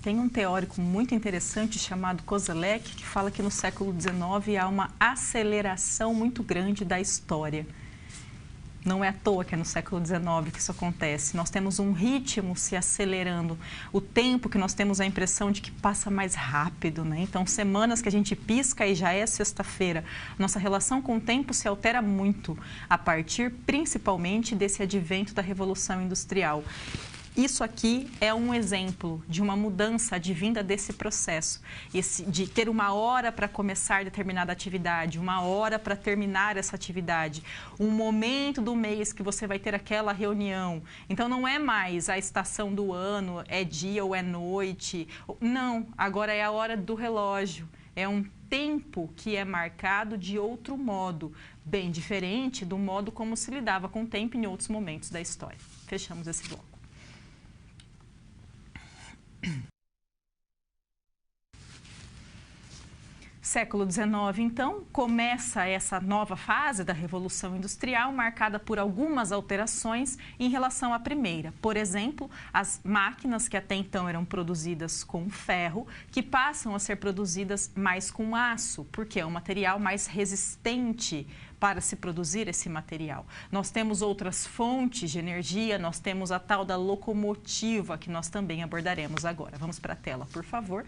Tem um teórico muito interessante chamado Koselleck que fala que no século XIX há uma aceleração muito grande da história. Não é à toa que é no século XIX que isso acontece. Nós temos um ritmo se acelerando. O tempo que nós temos a impressão de que passa mais rápido, né? Então, semanas que a gente pisca e já é sexta-feira. Nossa relação com o tempo se altera muito a partir, principalmente, desse advento da Revolução Industrial. Isso aqui é um exemplo de uma mudança advinda desse processo, de ter uma hora para começar determinada atividade, uma hora para terminar essa atividade, um momento do mês que você vai ter aquela reunião. Então, não é mais a estação do ano, é dia ou é noite. Não, agora é a hora do relógio. É um tempo que é marcado de outro modo, bem diferente do modo como se lidava com o tempo em outros momentos da história. Fechamos esse bloco. Século XIX, então, começa essa nova fase da Revolução Industrial, marcada por algumas alterações em relação à primeira. Por exemplo, as máquinas que até então eram produzidas com ferro, que passam a ser produzidas mais com aço, porque é um material mais resistente para se produzir esse material. Nós temos outras fontes de energia, nós temos a tal da locomotiva, que nós também abordaremos agora. Vamos para a tela, por favor.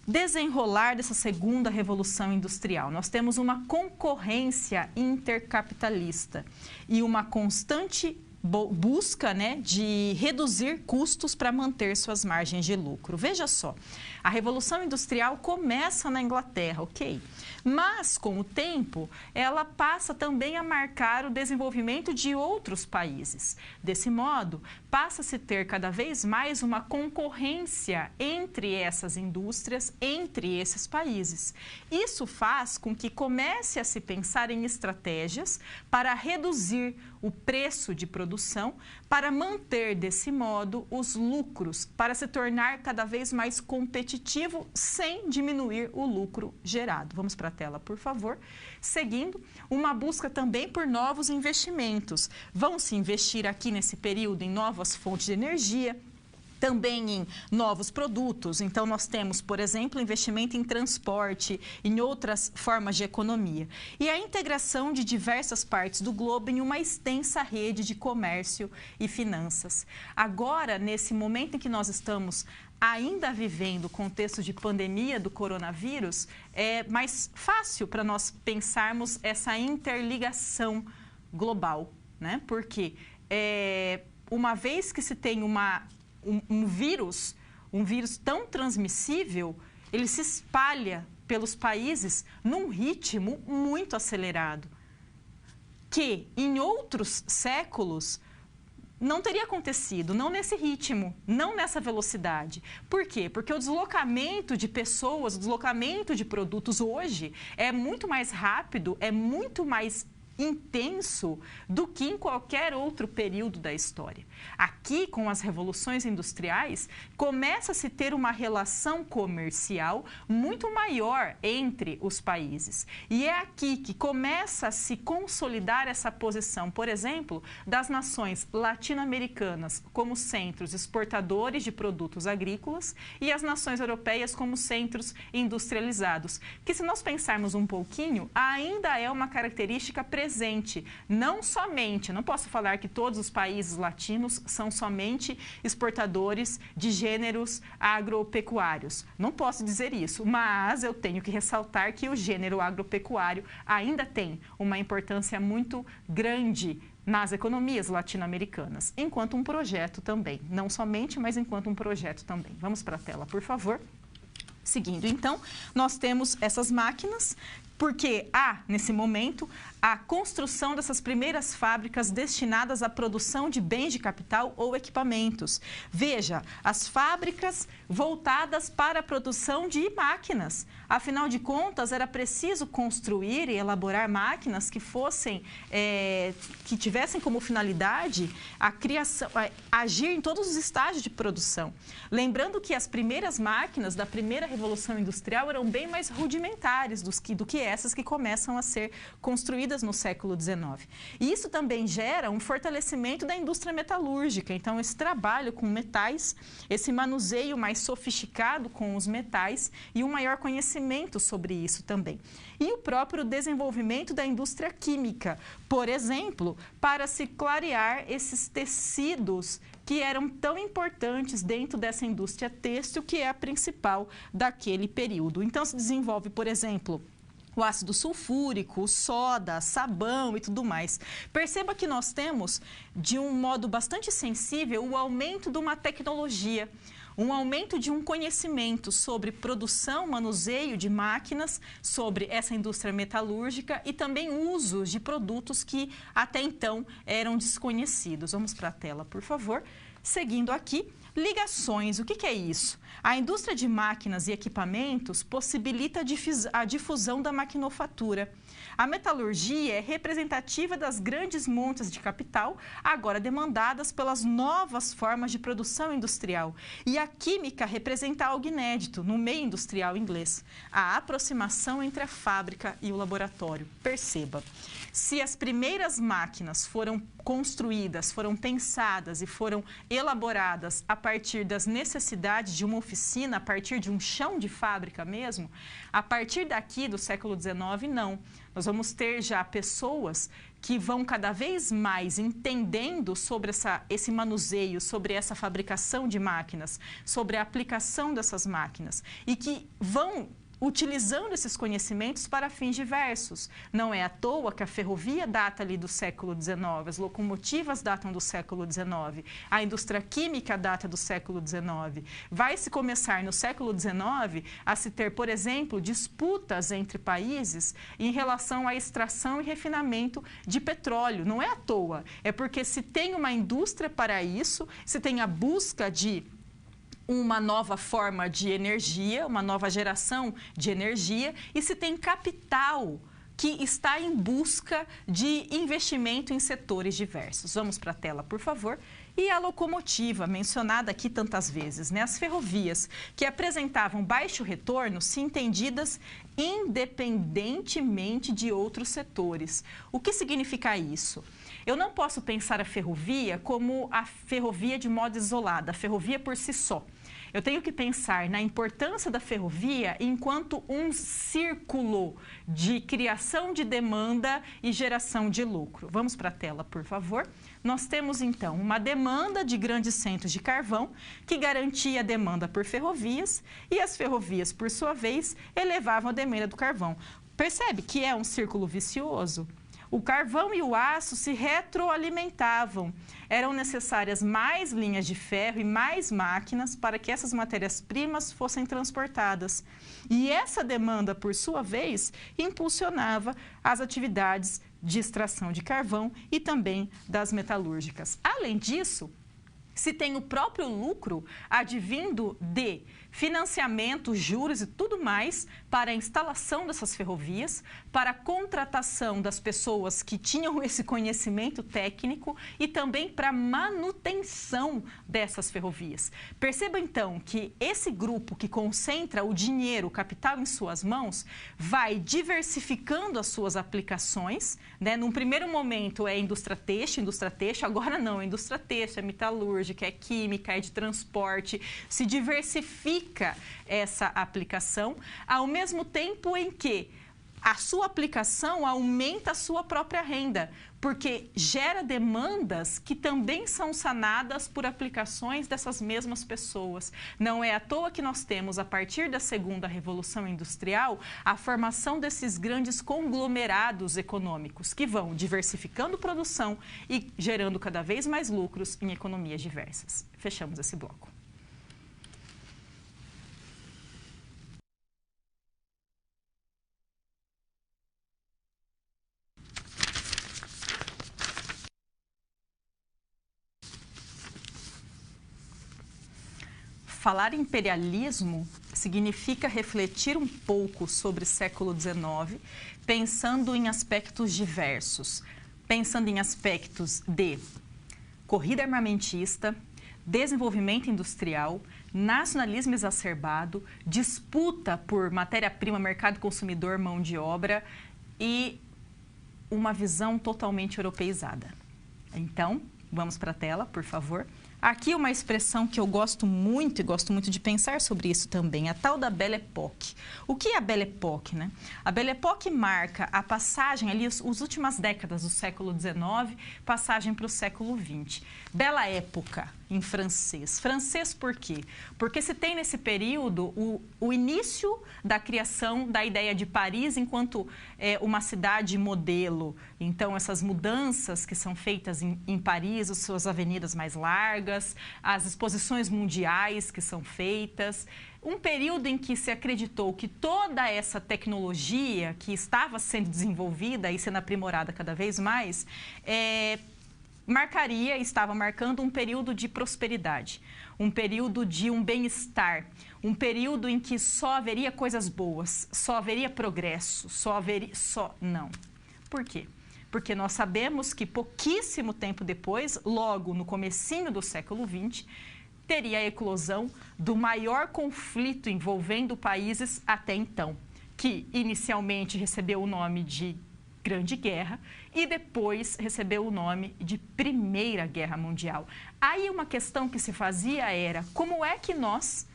Desenrolar dessa segunda revolução industrial. Nós temos uma concorrência intercapitalista e uma constante busca, né, de reduzir custos para manter suas margens de lucro. Veja só, a Revolução Industrial começa na Inglaterra, ok? Mas, com o tempo, ela passa também a marcar o desenvolvimento de outros países. Desse modo, passa-se a ter cada vez mais uma concorrência entre essas indústrias, entre esses países. Isso faz com que comece a se pensar em estratégias para reduzir o preço de produção, para manter, desse modo, os lucros, para se tornar cada vez mais competitivo sem diminuir o lucro gerado. Vamos para a tela, por favor. Seguindo, uma busca também por novos investimentos. Vão se investir aqui nesse período em novas fontes de energia, também em novos produtos. Então, nós temos, por exemplo, investimento em transporte, em outras formas de economia. E a integração de diversas partes do globo em uma extensa rede de comércio e finanças. Agora, nesse momento em que nós estamos ainda vivendo o contexto de pandemia do coronavírus, é mais fácil para nós pensarmos essa interligação global, né? Porque uma vez que se tem um vírus tão transmissível, ele se espalha pelos países num ritmo muito acelerado, que em outros séculos não teria acontecido, não nesse ritmo, não nessa velocidade. Por quê? Porque o deslocamento de pessoas, o deslocamento de produtos hoje é muito mais rápido, é muito mais intenso do que em qualquer outro período da história. Aqui, com as revoluções industriais, começa a se ter uma relação comercial muito maior entre os países. E é aqui que começa a se consolidar essa posição, por exemplo, das nações latino-americanas como centros exportadores de produtos agrícolas e as nações europeias como centros industrializados, que, se nós pensarmos um pouquinho, ainda é uma característica presente, não somente, não posso falar que todos os países latinos são somente exportadores de gêneros agropecuários. Não posso dizer isso, mas eu tenho que ressaltar que o gênero agropecuário ainda tem uma importância muito grande nas economias latino-americanas, enquanto um projeto também. Não somente, mas enquanto um projeto também. Vamos para a tela, por favor. Seguindo, então, nós temos essas máquinas, porque há, nesse momento, a construção dessas primeiras fábricas destinadas à produção de bens de capital ou equipamentos. Veja, as fábricas voltadas para a produção de máquinas. Afinal de contas, era preciso construir e elaborar máquinas que fossem, que tivessem como finalidade a criação, agir em todos os estágios de produção. Lembrando que as primeiras máquinas da primeira Revolução Industrial eram bem mais rudimentares do que essas que começam a ser construídas desenvolvidas no século XIX. E isso também gera um fortalecimento da indústria metalúrgica. Então, esse trabalho com metais, esse manuseio mais sofisticado com os metais e um maior conhecimento sobre isso também. E o próprio desenvolvimento da indústria química, por exemplo, para se clarear esses tecidos que eram tão importantes dentro dessa indústria têxtil, que é a principal daquele período. Então, se desenvolve, por exemplo, o ácido sulfúrico, soda, sabão e tudo mais. Perceba que nós temos, de um modo bastante sensível, o aumento de uma tecnologia, um aumento de um conhecimento sobre produção, manuseio de máquinas, sobre essa indústria metalúrgica e também usos de produtos que até então eram desconhecidos. Vamos para a tela, por favor. Seguindo aqui, ligações. O que é isso? A indústria de máquinas e equipamentos possibilita a difusão da maquinofatura. A metalurgia é representativa das grandes montas de capital, agora demandadas pelas novas formas de produção industrial. E a química representa algo inédito no meio industrial inglês, a aproximação entre a fábrica e o laboratório. Perceba, se as primeiras máquinas foram construídas, foram pensadas e foram elaboradas a partir das necessidades de uma oficina, a partir de um chão de fábrica mesmo, a partir daqui do século XIX, não. Nós vamos ter já pessoas que vão cada vez mais entendendo sobre esse manuseio, sobre essa fabricação de máquinas, sobre a aplicação dessas máquinas e que vão utilizando esses conhecimentos para fins diversos. Não é à toa que a ferrovia data ali do século XIX, as locomotivas datam do século XIX, a indústria química data do século XIX. Vai-se começar no século XIX a se ter, por exemplo, disputas entre países em relação à extração e refinamento de petróleo. Não é à toa, é porque se tem uma indústria para isso, se tem a busca de uma nova forma de energia, uma nova geração de energia, e se tem capital que está em busca de investimento em setores diversos. Vamos para a tela, por favor. E a locomotiva, mencionada aqui tantas vezes, né? As ferrovias, que apresentavam baixo retorno, se entendidas independentemente de outros setores. O que significa isso? Eu não posso pensar a ferrovia como a ferrovia de modo isolado, a ferrovia por si só. Eu tenho que pensar na importância da ferrovia enquanto um círculo de criação de demanda e geração de lucro. Vamos para a tela, por favor. Nós temos, então, uma demanda de grandes centros de carvão que garantia a demanda por ferrovias e as ferrovias, por sua vez, elevavam a demanda do carvão. Percebe que é um círculo vicioso? O carvão e o aço se retroalimentavam. Eram necessárias mais linhas de ferro e mais máquinas para que essas matérias-primas fossem transportadas. E essa demanda, por sua vez, impulsionava as atividades de extração de carvão e também das metalúrgicas. Além disso, se tem o próprio lucro advindo de financiamento, juros e tudo mais para a instalação dessas ferrovias, para a contratação das pessoas que tinham esse conhecimento técnico e também para a manutenção dessas ferrovias. Perceba então que esse grupo que concentra o dinheiro, o capital em suas mãos, vai diversificando as suas aplicações, né? Num primeiro momento é indústria têxtil, agora não, é indústria têxtil, é metalúrgica, é química, é de transporte, se diversifica essa aplicação, ao mesmo tempo em que a sua aplicação aumenta a sua própria renda, porque gera demandas que também são sanadas por aplicações dessas mesmas pessoas. Não é à toa que nós temos, a partir da segunda Revolução Industrial, a formação desses grandes conglomerados econômicos, que vão diversificando produção e gerando cada vez mais lucros em economias diversas. Fechamos esse bloco. Falar em imperialismo significa refletir um pouco sobre o século XIX, pensando em aspectos diversos, pensando em aspectos de corrida armamentista, desenvolvimento industrial, nacionalismo exacerbado, disputa por matéria-prima, mercado consumidor, mão de obra e uma visão totalmente europeizada. Então, vamos para a tela, por favor. Aqui uma expressão que eu gosto muito, e gosto muito de pensar sobre isso também, a tal da Belle Époque. O que é a Belle Époque, né? A Belle Époque marca a passagem ali, as últimas décadas do século XIX, passagem para o século XX. Bela época, em francês. Francês por quê? Porque se tem nesse período o início da criação da ideia de Paris enquanto uma cidade modelo. Então, essas mudanças que são feitas em Paris, as suas avenidas mais largas, as exposições mundiais que são feitas. Um período em que se acreditou que toda essa tecnologia que estava sendo desenvolvida e sendo aprimorada cada vez mais, estava marcando um período de prosperidade, um período de um bem-estar, um período em que só haveria coisas boas, só haveria progresso, não. Por quê? Porque nós sabemos que pouquíssimo tempo depois, logo no comecinho do século XX, teria a eclosão do maior conflito envolvendo países até então, que inicialmente recebeu o nome de Grande Guerra e depois recebeu o nome de Primeira Guerra Mundial. Aí uma questão que se fazia era como é que nós,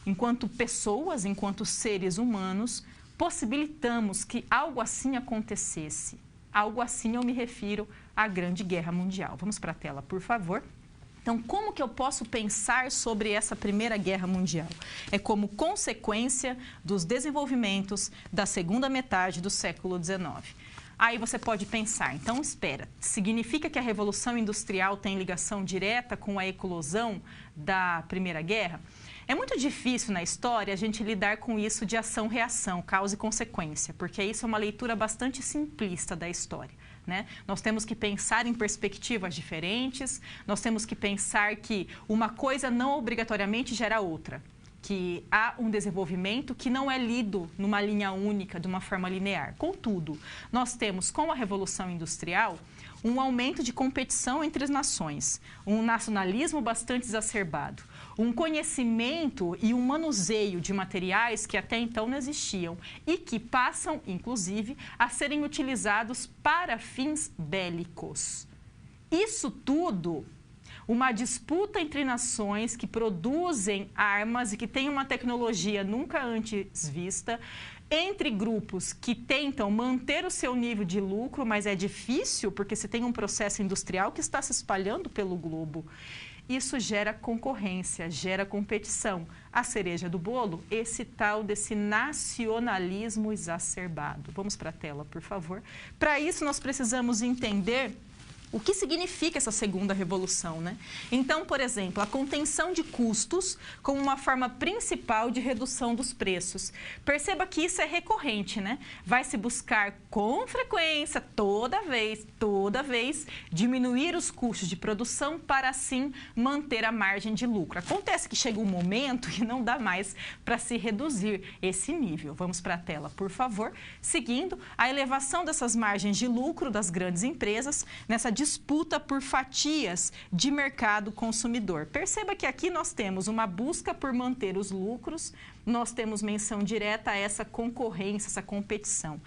enquanto pessoas, enquanto seres humanos, possibilitamos que algo assim acontecesse. Algo assim eu me refiro à Grande Guerra Mundial. Vamos para a tela, por favor. Então, como que eu posso pensar sobre essa Primeira Guerra Mundial? É como consequência dos desenvolvimentos da segunda metade do século XIX. Aí você pode pensar, então espera, significa que a Revolução Industrial tem ligação direta com a eclosão da Primeira Guerra? É muito difícil na história a gente lidar com isso de ação-reação, causa e consequência, porque isso é uma leitura bastante simplista da história, né? Nós temos que pensar em perspectivas diferentes, nós temos que pensar que uma coisa não obrigatoriamente gera outra, que há um desenvolvimento que não é lido numa linha única, de uma forma linear. Contudo, nós temos com a Revolução Industrial um aumento de competição entre as nações, um nacionalismo bastante exacerbado, um conhecimento e um manuseio de materiais que até então não existiam e que passam, inclusive, a serem utilizados para fins bélicos. Isso tudo, uma disputa entre nações que produzem armas e que têm uma tecnologia nunca antes vista, entre grupos que tentam manter o seu nível de lucro, mas é difícil porque se tem um processo industrial que está se espalhando pelo globo. Isso gera concorrência, gera competição. A cereja do bolo, esse tal desse nacionalismo exacerbado. Vamos para a tela, por favor. Para isso, nós precisamos entender o que significa essa segunda revolução, né? Então, por exemplo, a contenção de custos como uma forma principal de redução dos preços. Perceba que isso é recorrente, né? Vai se buscar com frequência, toda vez, diminuir os custos de produção para assim manter a margem de lucro. Acontece que chega um momento que não dá mais para se reduzir esse nível. Vamos para a tela, por favor. Seguindo, a elevação dessas margens de lucro das grandes empresas nessa disputa por fatias de mercado consumidor. Perceba que aqui nós temos uma busca por manter os lucros, nós temos menção direta a essa concorrência, essa competição.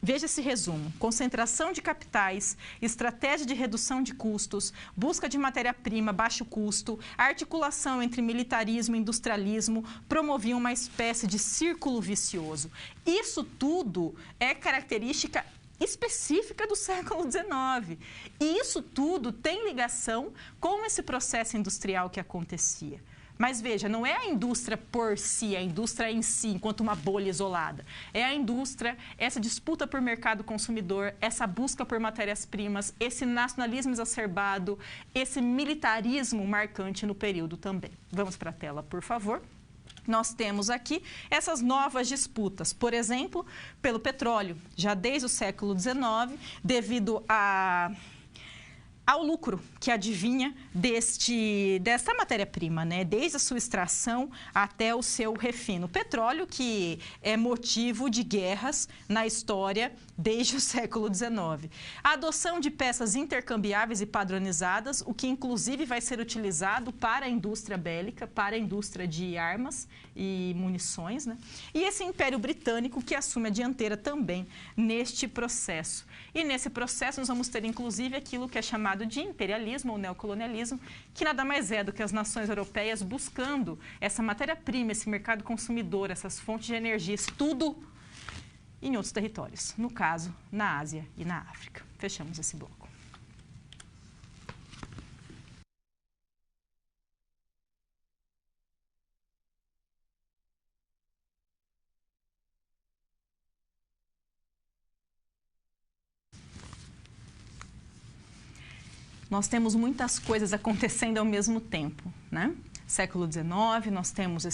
Veja esse resumo: concentração de capitais, estratégia de redução de custos, busca de matéria-prima, baixo custo, articulação entre militarismo e industrialismo promoviam uma espécie de círculo vicioso. Isso tudo é característica específica do século XIX. E isso tudo tem ligação com esse processo industrial que acontecia. Mas veja, não é a indústria por si, a indústria em si, enquanto uma bolha isolada. É a indústria, essa disputa por mercado consumidor, essa busca por matérias-primas, esse nacionalismo exacerbado, esse militarismo marcante no período também. Vamos para a tela, por favor. Nós temos aqui essas novas disputas, por exemplo, pelo petróleo, já desde o século XIX, devido ao lucro que advinha desta matéria-prima, né? Desde a sua extração até o seu refino. O petróleo que é motivo de guerras na história desde o século XIX. A adoção de peças intercambiáveis e padronizadas, o que inclusive vai ser utilizado para a indústria bélica, para a indústria de armas e munições, né? E esse Império Britânico que assume a dianteira também neste processo. E nesse processo nós vamos ter inclusive aquilo que é chamado de imperialismo ou neocolonialismo, que nada mais é do que as nações europeias buscando essa matéria-prima, esse mercado consumidor, essas fontes de energia, isso tudo em outros territórios, no caso, na Ásia e na África. Fechamos esse bloco. Nós temos muitas coisas acontecendo ao mesmo tempo, né? Século XIX, nós temos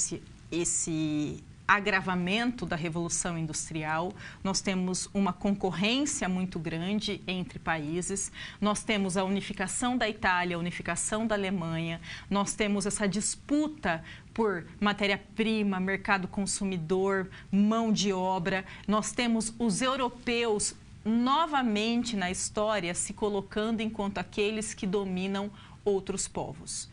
esse agravamento da Revolução Industrial, nós temos uma concorrência muito grande entre países, nós temos a unificação da Itália, a unificação da Alemanha, nós temos essa disputa por matéria-prima, mercado consumidor, mão de obra, nós temos os europeus novamente na história se colocando enquanto aqueles que dominam outros povos.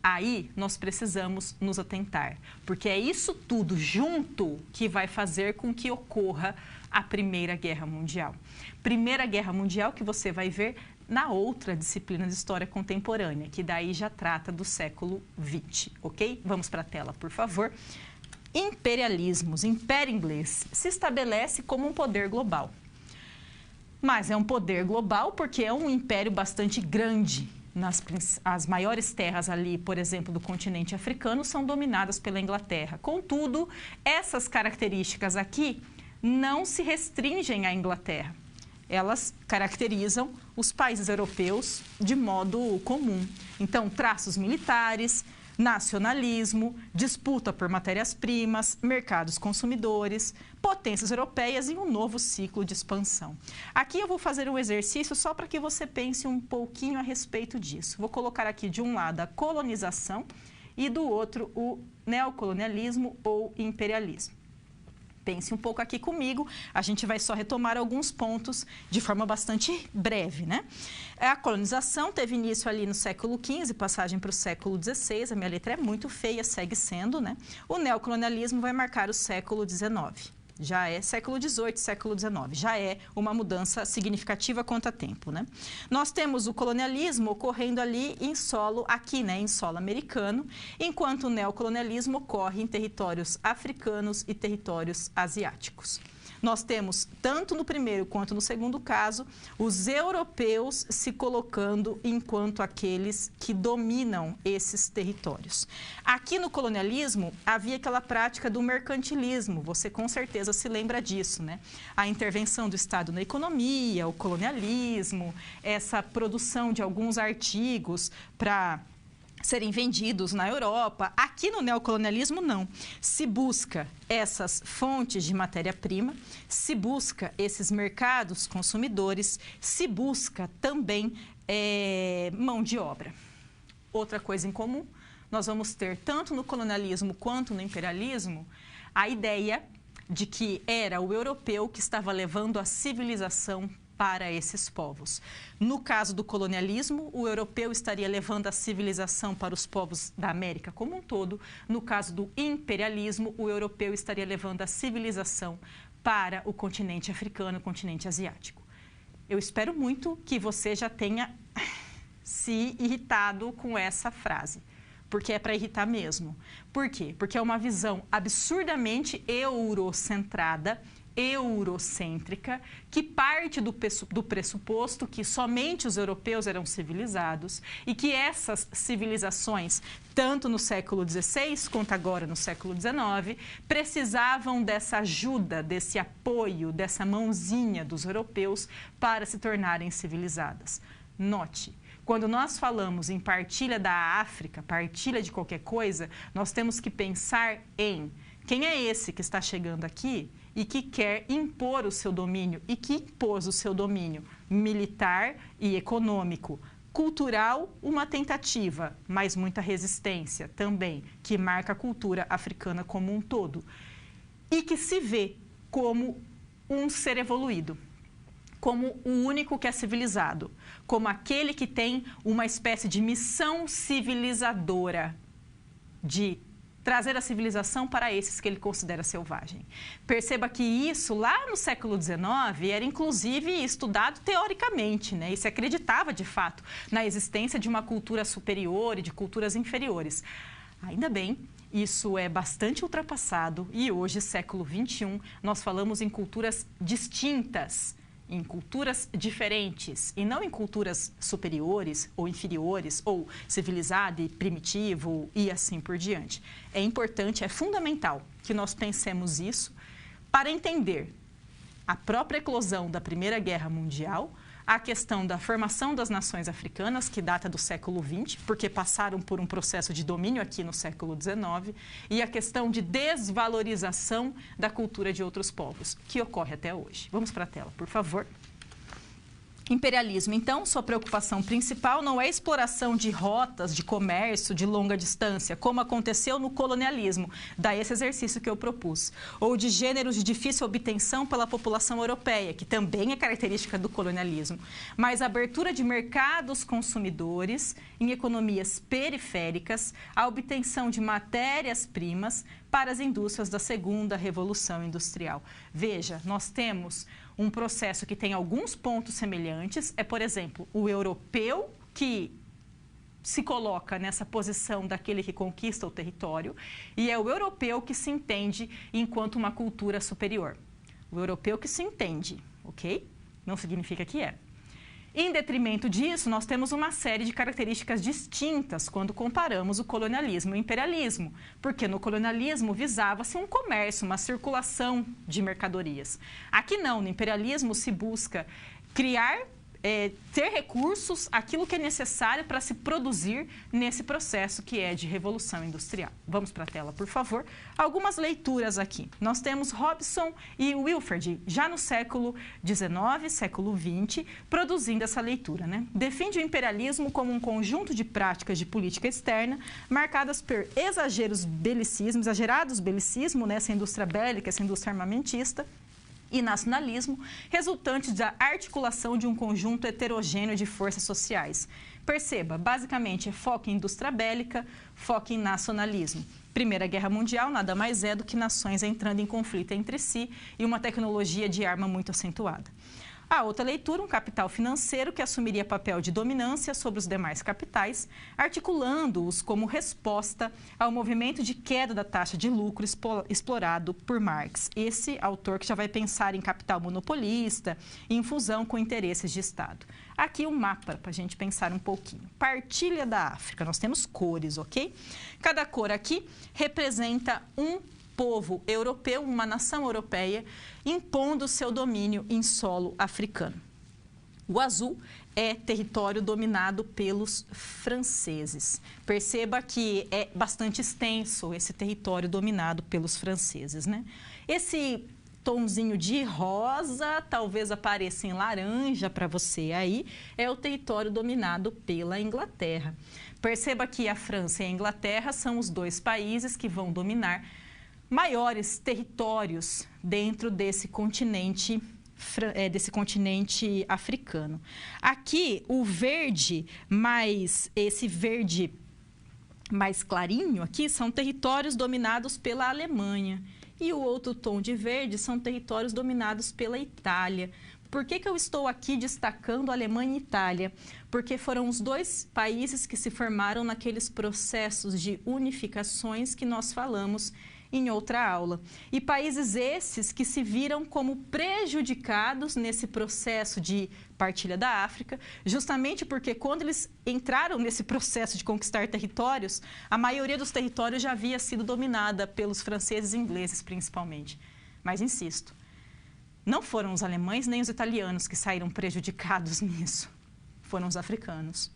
Aí nós precisamos nos atentar, porque é isso tudo junto que vai fazer com que ocorra a Primeira Guerra Mundial. Primeira Guerra Mundial que você vai ver na outra disciplina de História Contemporânea, que daí já trata do século XX, ok? Vamos para a tela, por favor. Imperialismos, império inglês, se estabelece como um poder global. Mas é um poder global porque é um império bastante grande. As maiores terras ali, por exemplo, do continente africano, são dominadas pela Inglaterra. Contudo, essas características aqui não se restringem à Inglaterra. Elas caracterizam os países europeus de modo comum. Então, traços militares, nacionalismo, disputa por matérias-primas, mercados consumidores, potências europeias e um novo ciclo de expansão. Aqui eu vou fazer um exercício só para que você pense um pouquinho a respeito disso. Vou colocar aqui de um lado a colonização e do outro o neocolonialismo ou imperialismo. Pense um pouco aqui comigo, a gente vai só retomar alguns pontos de forma bastante breve, né? A colonização teve início ali no século XV, passagem para o século XVI, a minha letra é muito feia, segue sendo, né? O neocolonialismo vai marcar o século XIX. Já é século XVIII, século XIX, já é uma mudança significativa quanto a tempo, né? Nós temos o colonialismo ocorrendo ali em solo, aqui, né, em solo americano, enquanto o neocolonialismo ocorre em territórios africanos e territórios asiáticos. Nós temos, tanto no primeiro quanto no segundo caso, os europeus se colocando enquanto aqueles que dominam esses territórios. Aqui no colonialismo, havia aquela prática do mercantilismo, você com certeza se lembra disso, né? A intervenção do Estado na economia, o colonialismo, essa produção de alguns artigos para serem vendidos na Europa. Aqui no neocolonialismo, não. Se busca essas fontes de matéria-prima, se busca esses mercados consumidores, se busca também mão de obra. Outra coisa em comum, nós vamos ter, tanto no colonialismo quanto no imperialismo, a ideia de que era o europeu que estava levando a civilização para esses povos. No caso do colonialismo, o europeu estaria levando a civilização para os povos da América como um todo. No caso do imperialismo, o europeu estaria levando a civilização para o continente africano, o continente asiático. Eu espero muito que você já tenha se irritado com essa frase, porque é para irritar mesmo. Por quê? Porque é uma visão absurdamente eurocentrada, eurocêntrica, que parte do pressuposto que somente os europeus eram civilizados e que essas civilizações, tanto no século XVI quanto agora no século XIX, precisavam dessa ajuda, desse apoio, dessa mãozinha dos europeus para se tornarem civilizadas. Note, quando nós falamos em partilha da África, partilha de qualquer coisa, nós temos que pensar em quem é esse que está chegando aqui e que quer impor o seu domínio, e que impôs o seu domínio militar e econômico cultural, uma tentativa, mas muita resistência também, que marca a cultura africana como um todo. E que se vê como um ser evoluído, como o único que é civilizado, como aquele que tem uma espécie de missão civilizadora, de trazer a civilização para esses que ele considera selvagem. Perceba que isso, lá no século XIX, era inclusive estudado teoricamente, né? E se acreditava, de fato, na existência de uma cultura superior e de culturas inferiores. Ainda bem, isso é bastante ultrapassado e hoje, século XXI, nós falamos em culturas distintas, em culturas diferentes e não em culturas superiores ou inferiores ou civilizado e primitivo e assim por diante. É importante, é fundamental que nós pensemos isso para entender a própria eclosão da Primeira Guerra Mundial, a questão da formação das nações africanas, que data do século XX, porque passaram por um processo de domínio aqui no século XIX, e a questão de desvalorização da cultura de outros povos, que ocorre até hoje. Vamos para a tela, por favor. Imperialismo, então, sua preocupação principal não é a exploração de rotas de comércio de longa distância, como aconteceu no colonialismo, daí esse exercício que eu propus, ou de gêneros de difícil obtenção pela população europeia, que também é característica do colonialismo, mas a abertura de mercados consumidores em economias periféricas, a obtenção de matérias-primas para as indústrias da segunda revolução industrial. Veja, nós temos um processo que tem alguns pontos semelhantes, por exemplo, o europeu que se coloca nessa posição daquele que conquista o território e é o europeu que se entende enquanto uma cultura superior. O europeu que se entende, ok? Não significa que é. Em detrimento disso, nós temos uma série de características distintas quando comparamos o colonialismo e o imperialismo, porque no colonialismo visava-se um comércio, uma circulação de mercadorias. Aqui não, no imperialismo se busca criar, ter recursos, aquilo que é necessário para se produzir nesse processo que é de revolução industrial. Vamos para a tela, por favor. Algumas leituras aqui. Nós temos Hobson e Wilford, já no século XIX, século XX, produzindo essa leitura, né? Defende o imperialismo como um conjunto de práticas de política externa marcadas por exagerados belicismo, né? Essa indústria bélica, essa indústria armamentista, e nacionalismo, resultantes da articulação de um conjunto heterogêneo de forças sociais. Perceba, basicamente é foco em indústria bélica, foco em nacionalismo. Primeira Guerra Mundial nada mais é do que nações entrando em conflito entre si e uma tecnologia de arma muito acentuada. A outra leitura, um capital financeiro que assumiria papel de dominância sobre os demais capitais, articulando-os como resposta ao movimento de queda da taxa de lucro explorado por Marx. Esse autor que já vai pensar em capital monopolista, em fusão com interesses de Estado. Aqui um mapa para a gente pensar um pouquinho. Partilha da África, nós temos cores, ok? Cada cor aqui representa um povo europeu, uma nação europeia, impondo seu domínio em solo africano. O azul é território dominado pelos franceses. Perceba que é bastante extenso esse território dominado pelos franceses, né? Esse tomzinho de rosa, talvez apareça em laranja para você aí, é o território dominado pela Inglaterra. Perceba que a França e a Inglaterra são os dois países que vão dominar maiores territórios dentro desse continente africano. Aqui, o verde, esse verde mais clarinho aqui, são territórios dominados pela Alemanha. E o outro tom de verde são territórios dominados pela Itália. Por que eu estou aqui destacando Alemanha e Itália? Porque foram os dois países que se formaram naqueles processos de unificações que nós falamos em outra aula. E países esses que se viram como prejudicados nesse processo de partilha da África, justamente porque quando eles entraram nesse processo de conquistar territórios, a maioria dos territórios já havia sido dominada pelos franceses e ingleses, principalmente. Mas, insisto, não foram os alemães nem os italianos que saíram prejudicados nisso, foram os africanos.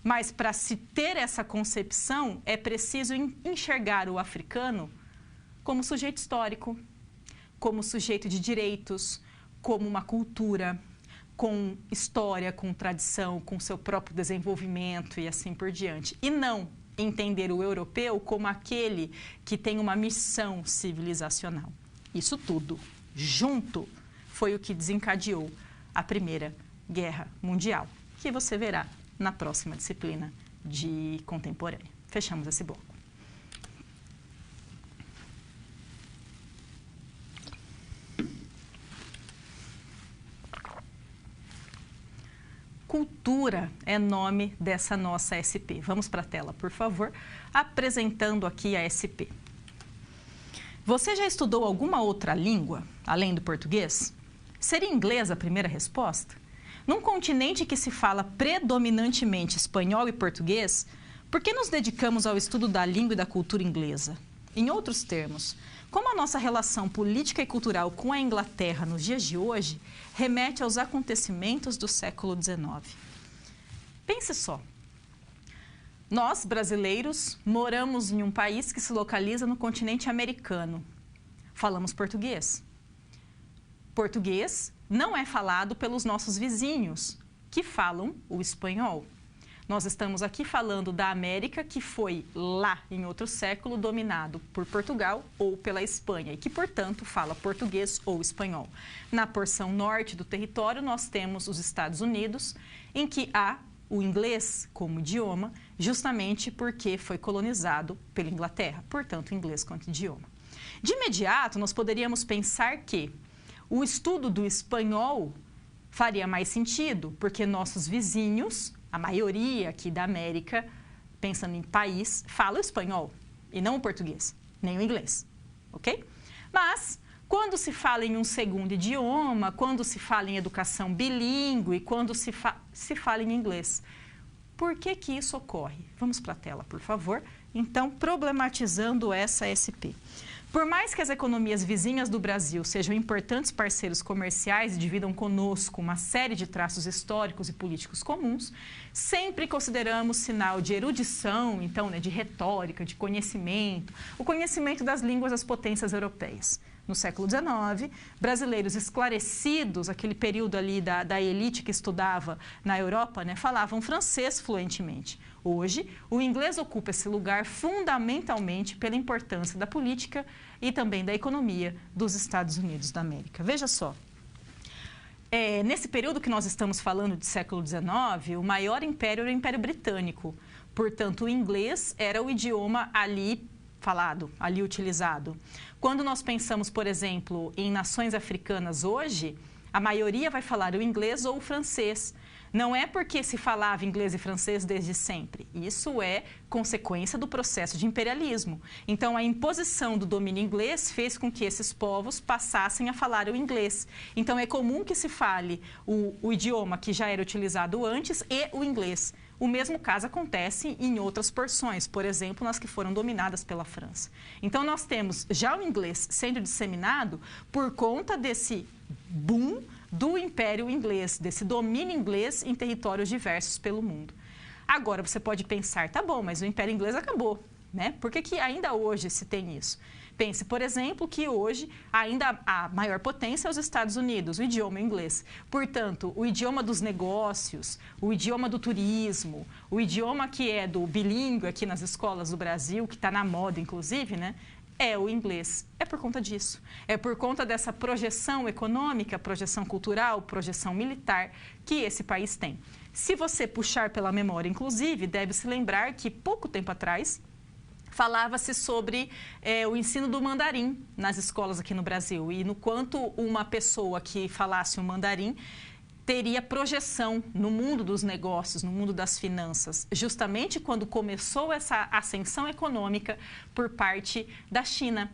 Mas, para se ter essa concepção, é preciso enxergar o africano como sujeito histórico, como sujeito de direitos, como uma cultura, com história, com tradição, com seu próprio desenvolvimento e assim por diante. E não entender o europeu como aquele que tem uma missão civilizacional. Isso tudo junto foi o que desencadeou a Primeira Guerra Mundial, que você verá na próxima disciplina de contemporânea. Fechamos esse bloco. Cultura é nome dessa nossa SP. Vamos para a tela, por favor, apresentando aqui a SP. Você já estudou alguma outra língua, além do português? Seria inglês a primeira resposta? Num continente que se fala predominantemente espanhol e português, por que nos dedicamos ao estudo da língua e da cultura inglesa? Em outros termos, como a nossa relação política e cultural com a Inglaterra nos dias de hoje remete aos acontecimentos do século XIX. Pense só. Nós, brasileiros, moramos em um país que se localiza no continente americano. Falamos português. Português não é falado pelos nossos vizinhos, que falam o espanhol. Nós estamos aqui falando da América, que foi lá, em outro século, dominado por Portugal ou pela Espanha, e que, portanto, fala português ou espanhol. Na porção norte do território, nós temos os Estados Unidos, em que há o inglês como idioma, justamente porque foi colonizado pela Inglaterra, portanto, inglês quanto idioma. De imediato, nós poderíamos pensar que o estudo do espanhol faria mais sentido, porque nossos vizinhos, a maioria aqui da América, pensando em país, fala o espanhol e não o português, nem o inglês, ok? Mas, quando se fala em um segundo idioma, quando se fala em educação bilíngue, quando se fala em inglês, por que que isso ocorre? Vamos para a tela, por favor. Então, problematizando essa SP. Por mais que as economias vizinhas do Brasil sejam importantes parceiros comerciais e dividam conosco uma série de traços históricos e políticos comuns, sempre consideramos sinal de erudição, então, de retórica, de conhecimento, o conhecimento das línguas das potências europeias. No século XIX, brasileiros esclarecidos, aquele período ali da elite que estudava na Europa, falavam francês fluentemente. Hoje, o inglês ocupa esse lugar fundamentalmente pela importância da política e também da economia dos Estados Unidos da América. Veja só, nesse período que nós estamos falando de século XIX, o maior império era o Império Britânico. Portanto, o inglês era o idioma ali falado, ali utilizado. Quando nós pensamos, por exemplo, em nações africanas hoje, a maioria vai falar o inglês ou o francês. Não é porque se falava inglês e francês desde sempre. Isso é consequência do processo de imperialismo. Então, a imposição do domínio inglês fez com que esses povos passassem a falar o inglês. Então, é comum que se fale o idioma que já era utilizado antes e o inglês. O mesmo caso acontece em outras porções, por exemplo, nas que foram dominadas pela França. Então, nós temos já o inglês sendo disseminado por conta desse boom do Império Inglês, desse domínio inglês em territórios diversos pelo mundo. Agora, você pode pensar, tá bom, mas o Império Inglês acabou, né? Por que que ainda hoje se tem isso? Pense, por exemplo, que hoje ainda a maior potência é os Estados Unidos, o idioma inglês. Portanto, o idioma dos negócios, o idioma do turismo, o idioma que é do bilíngue aqui nas escolas do Brasil, que está na moda, inclusive, é o inglês. É por conta disso. É por conta dessa projeção econômica, projeção cultural, projeção militar que esse país tem. Se você puxar pela memória, inclusive, deve se lembrar que pouco tempo atrás falava-se sobre o ensino do mandarim nas escolas aqui no Brasil e no quanto uma pessoa que falasse o mandarim teria projeção no mundo dos negócios, no mundo das finanças, justamente quando começou essa ascensão econômica por parte da China.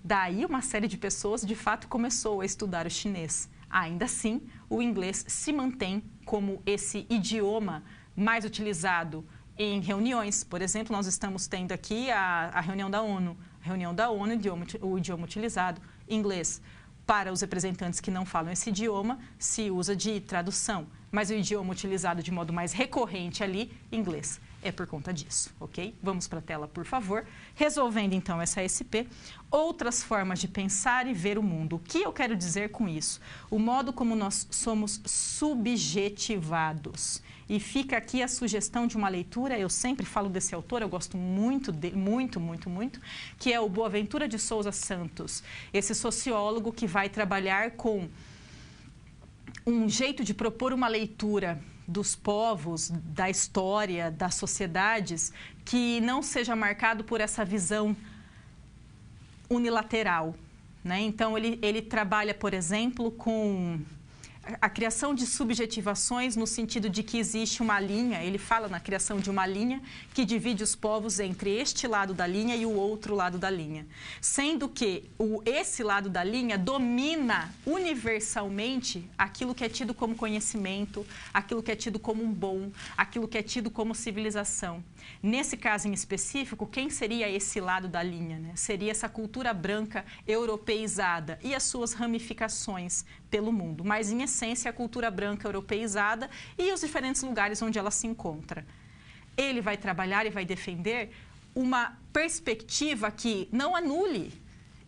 Daí uma série de pessoas, de fato, começou a estudar o chinês. Ainda assim, o inglês se mantém como esse idioma mais utilizado em reuniões. Por exemplo, nós estamos tendo aqui a reunião da ONU. A reunião da ONU, o idioma utilizado, inglês. Para os representantes que não falam esse idioma, se usa de tradução. Mas o idioma utilizado de modo mais recorrente ali, inglês. é por conta disso, ok? Vamos para a tela, por favor. Resolvendo, então, essa SP, outras formas de pensar e ver o mundo. O que eu quero dizer com isso? O modo como nós somos subjetivados. E fica aqui a sugestão de uma leitura, eu sempre falo desse autor, eu gosto muito, muito, que é o Boaventura de Souza Santos, esse sociólogo que vai trabalhar com um jeito de propor uma leitura dos povos, da história, das sociedades, que não seja marcado por essa visão unilateral, né? Então, ele trabalha, por exemplo, com a criação de subjetivações no sentido de que existe uma linha, ele fala na criação de uma linha que divide os povos entre este lado da linha e o outro lado da linha. Sendo que esse lado da linha domina universalmente aquilo que é tido como conhecimento, aquilo que é tido como um bom, aquilo que é tido como civilização. Nesse caso em específico, quem seria esse lado da linha, né? Seria essa cultura branca europeizada e as suas ramificações pelo mundo, mas em essência a cultura branca europeizada e os diferentes lugares onde ela se encontra. Ele vai trabalhar e vai defender uma perspectiva que não anule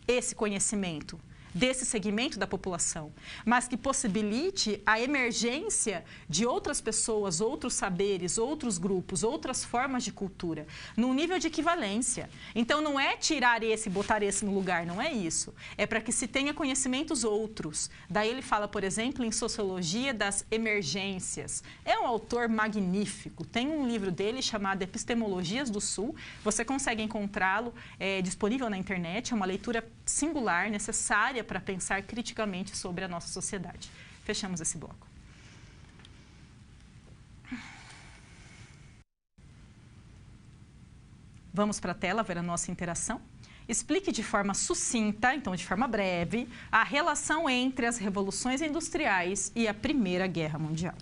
esse conhecimento desse segmento da população, mas que possibilite a emergência de outras pessoas, outros saberes, outros grupos, outras formas de cultura, num nível de equivalência. Então, não é tirar esse e botar esse no lugar, não é isso. É para que se tenha conhecimentos outros. Daí ele fala, por exemplo, em Sociologia das Emergências. É um autor magnífico. Tem um livro dele chamado Epistemologias do Sul. Você consegue encontrá-lo, disponível na internet. É uma leitura singular, necessária para pensar criticamente sobre a nossa sociedade. Fechamos esse bloco. Vamos para a tela ver a nossa interação. Explique de forma sucinta, então de forma breve, a relação entre as revoluções industriais e a Primeira Guerra Mundial.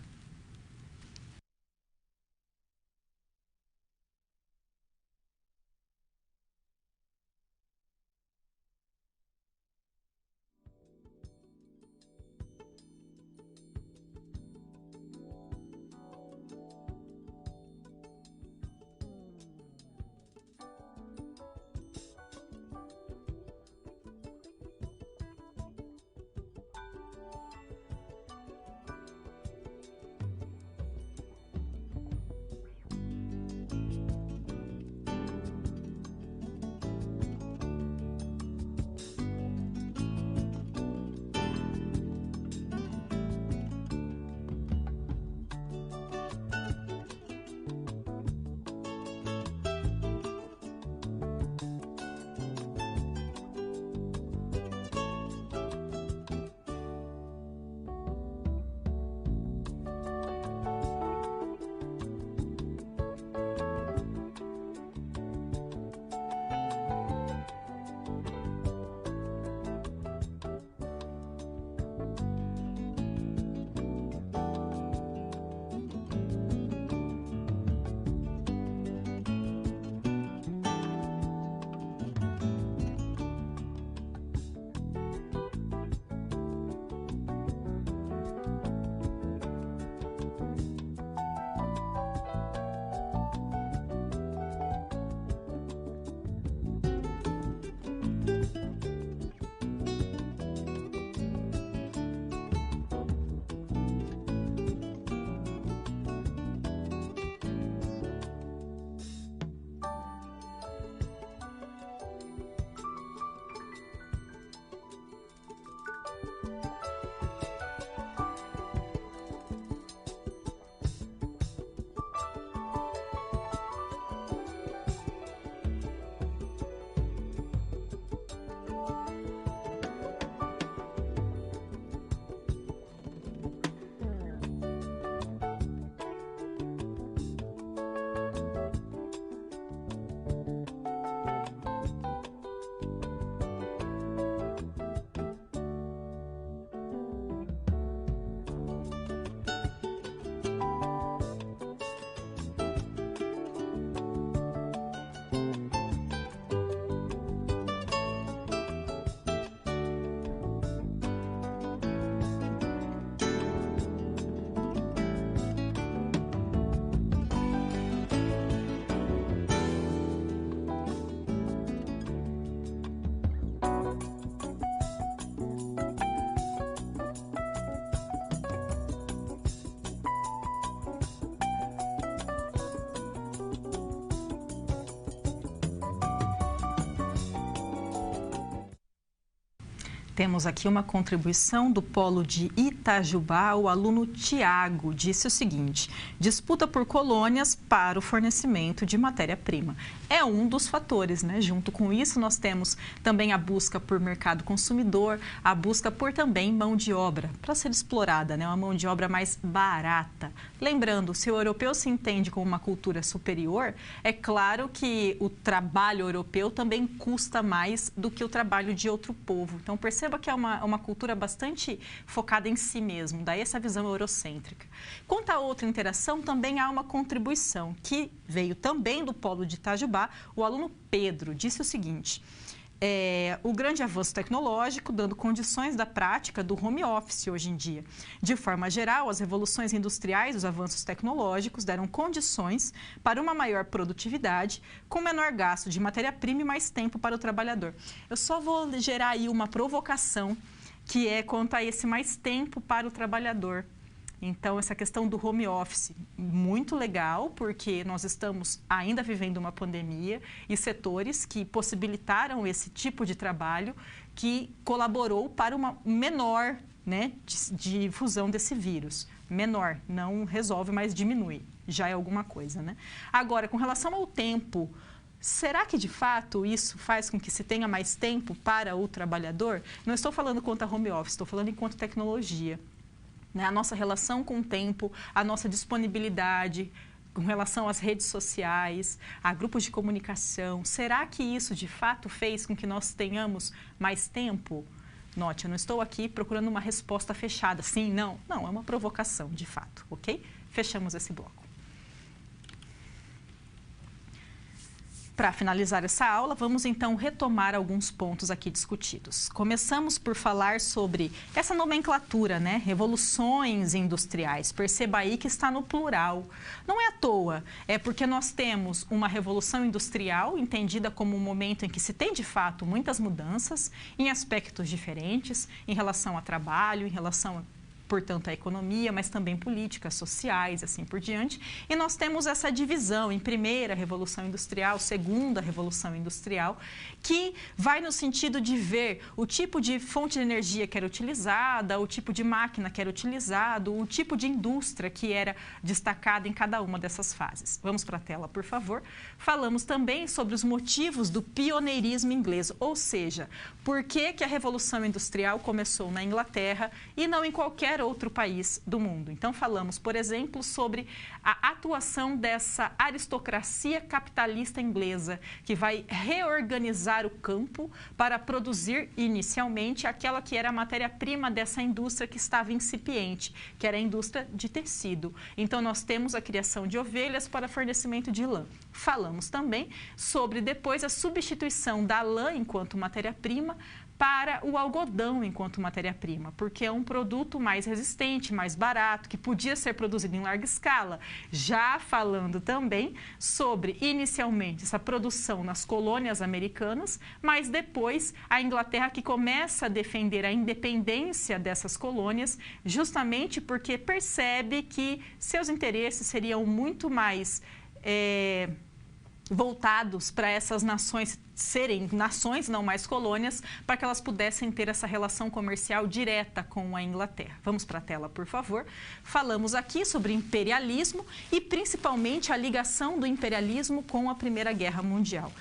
Temos aqui uma contribuição do polo de Itajubá. O aluno Tiago disse o seguinte: disputa por colônias para o fornecimento de matéria-prima. É um dos fatores, né? Junto com isso, nós temos também a busca por mercado consumidor, a busca por também mão de obra para ser explorada, né? Uma mão de obra mais barata. Lembrando, se o europeu se entende como uma cultura superior, é claro que o trabalho europeu também custa mais do que o trabalho de outro povo. Então, perceba que é uma cultura bastante focada em si mesmo, daí essa visão eurocêntrica. Quanto à outra interação, também há uma contribuição que veio também do polo de Itajubá. O aluno Pedro disse o seguinte: o grande avanço tecnológico dando condições da prática do home office hoje em dia. De forma geral, as revoluções industriais, os avanços tecnológicos deram condições para uma maior produtividade, com menor gasto de matéria-prima e mais tempo para o trabalhador. Eu só vou gerar aí uma provocação, que é quanto a esse mais tempo para o trabalhador. Então, essa questão do home office, muito legal, porque nós estamos ainda vivendo uma pandemia e setores que possibilitaram esse tipo de trabalho que colaborou para uma menor, né, difusão desse vírus. Menor, não resolve, mas diminui, já é alguma coisa, né? Agora, com relação ao tempo, será que de fato isso faz com que se tenha mais tempo para o trabalhador? Não estou falando quanto a home office, estou falando enquanto tecnologia. A nossa relação com o tempo, a nossa disponibilidade com relação às redes sociais, a grupos de comunicação. Será que isso, de fato, fez com que nós tenhamos mais tempo? Note, eu não estou aqui procurando uma resposta fechada. Sim, não. Não, é uma provocação, de fato, ok? Fechamos esse bloco. Para finalizar essa aula, vamos então retomar alguns pontos aqui discutidos. Começamos por falar sobre essa nomenclatura, né? Revoluções industriais. Perceba aí que está no plural. Não é à toa, é porque nós temos uma revolução industrial entendida como um momento em que se tem de fato muitas mudanças em aspectos diferentes, em relação a trabalho, em relação portanto, a economia, mas também políticas, sociais, assim por diante. E nós temos essa divisão em primeira Revolução Industrial, segunda Revolução Industrial, que vai no sentido de ver o tipo de fonte de energia que era utilizada, o tipo de máquina que era utilizado, o tipo de indústria que era destacada em cada uma dessas fases. Vamos para a tela, por favor. Falamos também sobre os motivos do pioneirismo inglês, ou seja, por que a Revolução Industrial começou na Inglaterra e não em qualquer outro país do mundo. Então, falamos, por exemplo, sobre a atuação dessa aristocracia capitalista inglesa, que vai reorganizar o campo para produzir, inicialmente, aquela que era a matéria-prima dessa indústria que estava incipiente, que era a indústria de tecido. Então, nós temos a criação de ovelhas para fornecimento de lã. Falamos também sobre, depois, a substituição da lã enquanto matéria-prima para o algodão enquanto matéria-prima, porque é um produto mais resistente, mais barato, que podia ser produzido em larga escala. Já falando também sobre, inicialmente, essa produção nas colônias americanas, mas depois a Inglaterra que começa a defender a independência dessas colônias, justamente porque percebe que seus interesses seriam muito mais voltados para essas nações serem nações, não mais colônias, para que elas pudessem ter essa relação comercial direta com a Inglaterra. Vamos para a tela, por favor. Falamos aqui sobre imperialismo e principalmente a ligação do imperialismo com a Primeira Guerra Mundial.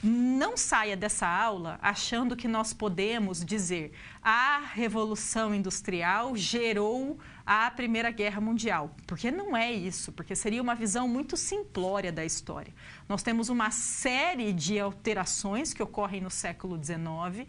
Não saia dessa aula achando que nós podemos dizer a Revolução Industrial gerou a Primeira Guerra Mundial, porque não é isso, porque seria uma visão muito simplória da história. Nós temos uma série de alterações que ocorrem no século XIX,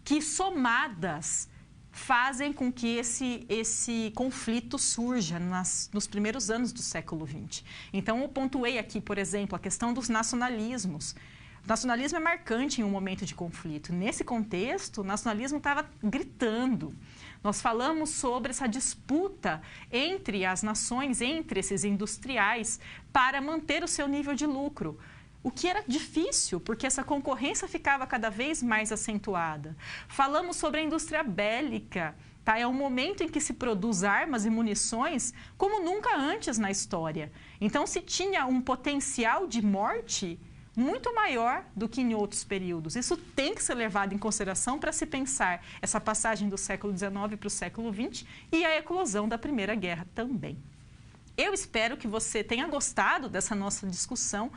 que somadas fazem com que esse conflito surja nos primeiros anos do século XX. Então, eu pontuei aqui, por exemplo, a questão dos nacionalismos. O nacionalismo é marcante em um momento de conflito. Nesse contexto, o nacionalismo estava gritando. Nós falamos sobre essa disputa entre as nações, entre esses industriais, para manter o seu nível de lucro. O que era difícil, porque essa concorrência ficava cada vez mais acentuada. Falamos sobre a indústria bélica. Tá? É um momento em que se produz armas e munições como nunca antes na história. Então, se tinha um potencial de morte muito maior do que em outros períodos. Isso tem que ser levado em consideração para se pensar essa passagem do século XIX para o século XX e a eclosão da Primeira Guerra também. Eu espero que você tenha gostado dessa nossa discussão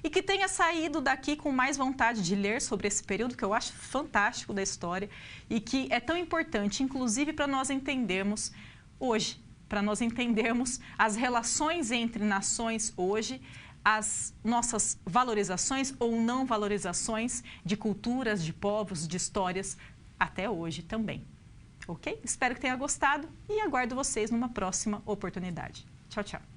e que tenha saído daqui com mais vontade de ler sobre esse período que eu acho fantástico da história e que é tão importante, inclusive para nós entendermos hoje, para nós entendermos as relações entre nações hoje, as nossas valorizações ou não valorizações de culturas, de povos, de histórias até hoje também. Ok? Espero que tenha gostado e aguardo vocês numa próxima oportunidade. Tchau, tchau.